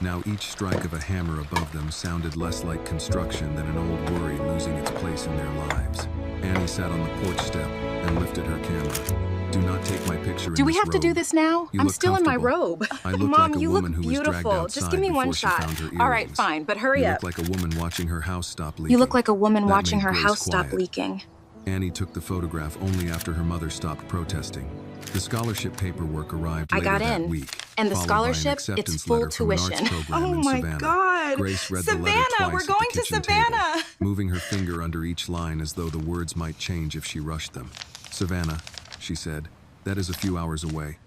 Now each strike of a hammer above them sounded less like construction than an old worry losing its place in their lives. Annie sat on the porch step and lifted her camera. "Do not take my picture in Do we this have to do robe. this now? You I'm look still in my comfortable. robe. I look Mom, like a you woman look who was dragged beautiful. outside Just give me one before she shot. found her All right, earrings. fine, but hurry You up. look like a woman watching her house stop leaking." You look like a woman That watching made her Grace house stop quiet. leaking. Annie took the photograph only after her mother stopped protesting. The scholarship paperwork arrived I later got that in. week, And the followed by an scholarship, it's acceptance full letter from an arts tuition. program Oh in my Savannah. God. Grace read the letter Savannah, twice we're at going the to kitchen Savannah. table, moving her finger under each line as though the words might change if she rushed them. "Savannah," she said, "that is a few hours away.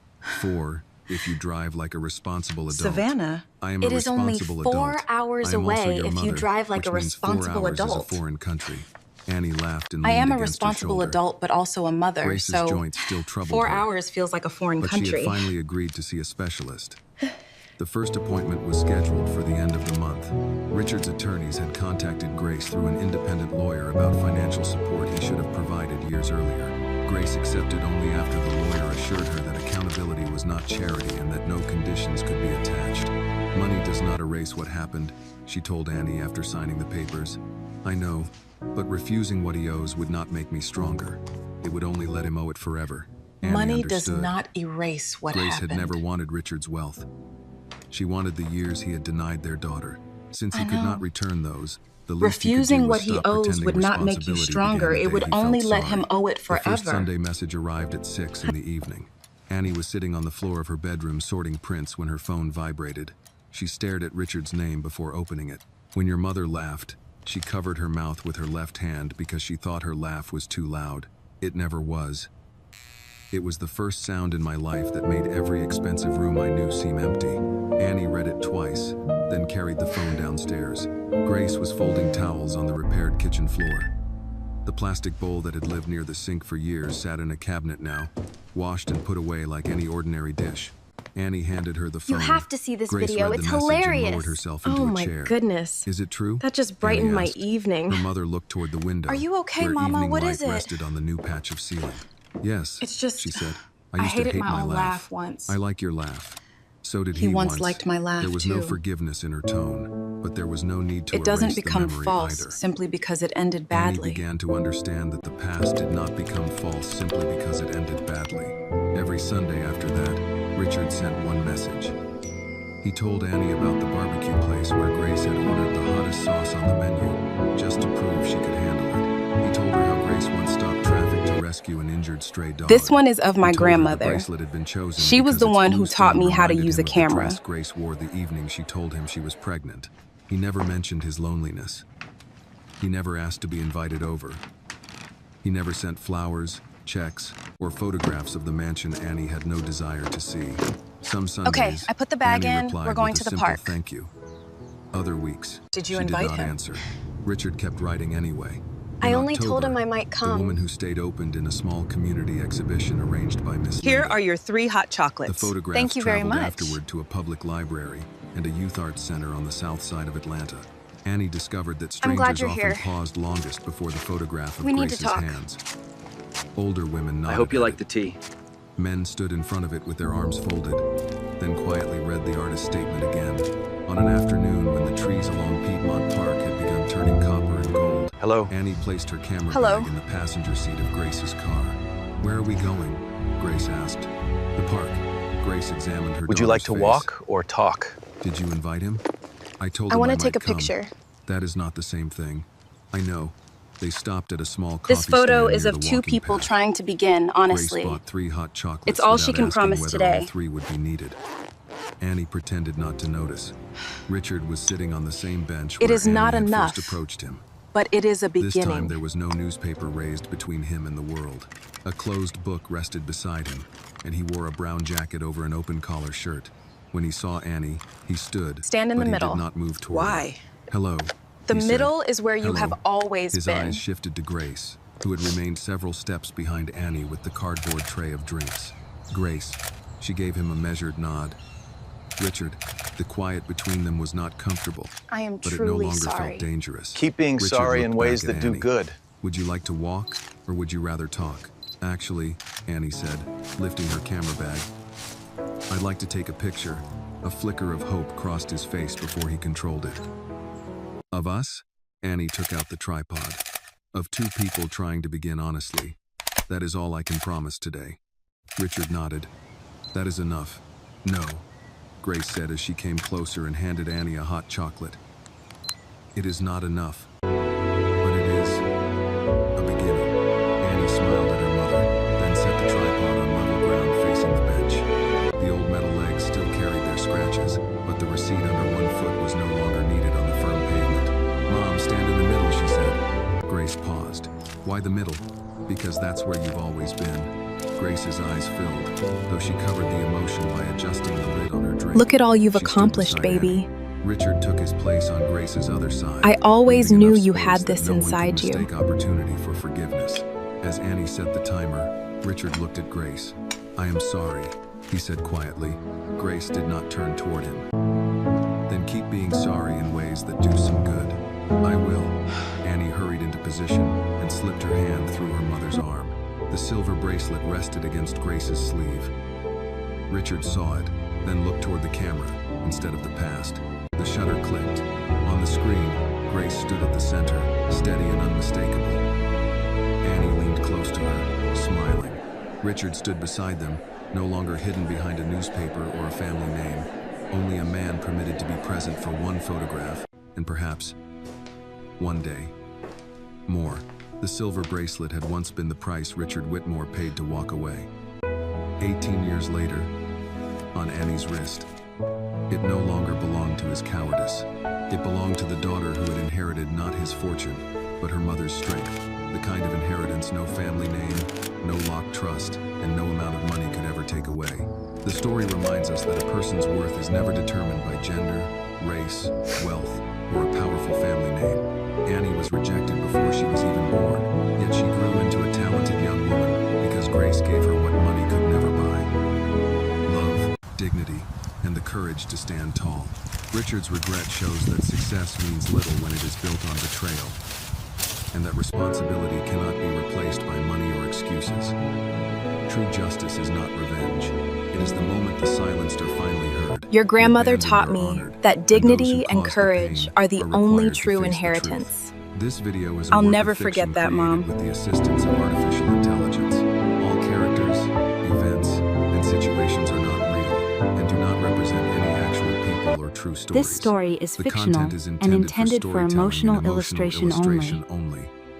4, if you drive like a responsible adult." Savannah? "I am It a is only responsible 4 adult. hours I am also away your if you mother, drive like which a means 4 responsible hours adult. is a foreign country." Annie laughed and I leaned am a against her responsible shoulder. adult, but also a mother, Grace's so joints still troubled 4 her, hours feels like a foreign but she country. had finally agreed to see a specialist. The first appointment was scheduled for the end of the month. Richard's attorneys had contacted Grace through an independent lawyer about financial support he should have provided years earlier. Grace accepted only after the lawyer assured her that accountability was not charity and that no conditions could be attached. "Money does not erase what happened," she told Annie after signing the papers. "I know, but refusing what he owes would not make me stronger. It would only let him owe it forever." Annie Money does understood. not erase what Grace happened. had never wanted Richard's wealth. She wanted the years he had denied their daughter. Since he could not return those, the least he could do Refusing was what he stop owes pretending would not make you responsibility stronger. began the It day would he felt only let sorry. him owe it The first forever. Sunday message arrived at 6 in the evening. Annie was sitting on the floor of her bedroom sorting prints when her phone vibrated. She stared at Richard's name before opening it. "When your mother laughed, she covered her mouth with her left hand because she thought her laugh was too loud. It never was. It was the first sound in my life that made every expensive room I knew seem empty." Annie read it twice, then carried the phone downstairs. Grace was folding towels on the repaired kitchen floor. The plastic bowl that had lived near the sink for years sat in a cabinet now, washed and put away like any ordinary dish. Annie handed her the phone. You have to see this Grace video. read the It's message and hilarious. lowered herself into Oh a my chair. goodness. "Is it true?" That just Annie brightened my asked. evening. Her mother looked toward the window. Are you okay, where Mama? evening What light is it? rested on the new patch of ceiling. "Yes," It's just- she said. I used to hated hate my own laugh. laugh once. I like your laugh." So did He he once liked my laugh, There was no too. forgiveness in her tone, but there was no need to It doesn't erase the become memory false either. simply because it ended Annie badly. began to understand that the past did not become false simply because it ended badly. Every Sunday after that, Richard sent one message. He told Annie about the barbecue place where Grace had ordered the hottest sauce on the menu, just to prove she could handle it. He told her how Grace once stopped traffic to rescue an injured stray dog. This one is of my He told her the grandmother. bracelet had been chosen She was because the its one blue who taught stone me how to reminded use a him of the camera. dress Grace wore the evening she told him she was pregnant. He never mentioned his loneliness. He never asked to be invited over. He never sent flowers, checks, or photographs of the mansion Annie had no desire to see. Some Sundays, Okay, I put the bag Annie in. replied We're going with to a the simple park. thank you. Other weeks, Did you she invite did not him? answer. Richard kept writing anyway. I In only told him October, I might The woman come. who stayed opened in a small community exhibition arranged by Miss Here Linda. are your 3 hot The chocolates. photographs Thank you very traveled much. afterward to a public library and a youth arts center on the south side of Atlanta. Annie discovered that I'm glad strangers you're often here. paused longest before the photograph of We need to Grace's talk. hands. Older women nodded I hope you at like it. the tea. Men stood in front of it with their arms folded, then quietly read the artist's statement again. On an afternoon when the trees along Piedmont Park had begun turning copper and gold, Hello. Annie placed her camera Hello. bag in the passenger seat of Grace's car. "Where are we going?" Grace asked. "The park." Grace examined her Would you like to daughter's face. walk or talk? "Did you invite him?" "I told I him want I to take a might come." picture. "That is not the same thing." "I know." They stopped at a small coffee This photo stand is near of the 2 walking people path. trying to begin, honestly. Grace bought 3 hot chocolates It's all without she can asking promise whether today. all 3 would be needed. Annie pretended not to notice. Richard was sitting on the same bench It where is not Annie had enough. first approached him. But it is a This time beginning. there was no newspaper raised between him and the world. A closed book rested beside him, and he wore a brown jacket over an open collar shirt. When he saw Annie, he stood, Stand in but the he middle. did not move toward her. Why? "Hello." The he said. middle is where you "Hello." have always His been. eyes shifted to Grace, who had remained several steps behind Annie with the cardboard tray of drinks. "Grace." She gave him a measured nod. "Richard." The quiet between them was not comfortable, I am but it no truly longer sorry. felt dangerous. Keep being Richard sorry in looked ways back at that do Annie. good. "Would you like to walk, or would you rather talk?" "Actually," Annie said, lifting her camera bag, "I'd like to take a picture." A flicker of hope crossed his face before he controlled it. "Of us?" Annie took out the tripod. "Of 2 people trying to begin honestly. That is all I can promise today." Richard nodded. "That is enough." "No," Grace said as she came closer and handed Annie a hot chocolate. "It is not enough. But it is a beginning." Annie smiled at her mother, then set the tripod on level ground facing the bench. The old metal legs still carried their scratches, but the receipt under one foot was no longer needed on the firm pavement. "Mom, stand in the middle," she said. Grace paused. "Why the middle?" "Because that's where you've always been." Grace's eyes filled, though she covered the emotion by adjusting the lid on her drink. Look at all you've She stood accomplished, beside baby. Annie. Richard took his place on Grace's other side. I always leaving knew enough you space had that this no one could inside you. mistake opportunity for forgiveness. As Annie set the timer, Richard looked at Grace. "I am sorry," he said quietly. Grace did not turn toward him. "Then keep being sorry in ways that do some good." "I will." Annie hurried into position and slipped her hand through her mother's arm. The silver bracelet rested against Grace's sleeve. Richard saw it, then looked toward the camera instead of the past. The shutter clicked. On the screen, Grace stood at the center, steady and unmistakable. Annie leaned close to her, smiling. Richard stood beside them, no longer hidden behind a newspaper or a family name. Only a man permitted to be present for one photograph, and perhaps one day. More. The silver bracelet had once been the price Richard Whitmore paid to walk away. 18 years later, on Annie's wrist, it no longer belonged to his cowardice. It belonged to the daughter who had inherited not his fortune, but her mother's strength, the kind of inheritance no family name, no locked trust, and no amount of money could ever take away. The story reminds us that a person's worth is never determined by gender, race, wealth, or a powerful family name. Annie was rejected before she was even born, yet she grew into a talented young woman because Grace gave her what money could never buy: love, dignity, and the courage to stand tall. Richard's regret shows that success means little when it is built on betrayal, and that responsibility cannot be replaced by money or excuses. True justice is not revenge. It is the moment the silenced are finally heard. Your grandmother the taught abandoned are me honored, that and dignity those who and cause the courage pain are the only required to true face the inheritance. truth. This video is a I'll work never of forget fiction that, created Mom. with the assistance of artificial intelligence. All characters, events, and situations are not real and do not represent any actual people or true stories. This story is The fictional content is and intended for storytelling and emotional illustration only. only.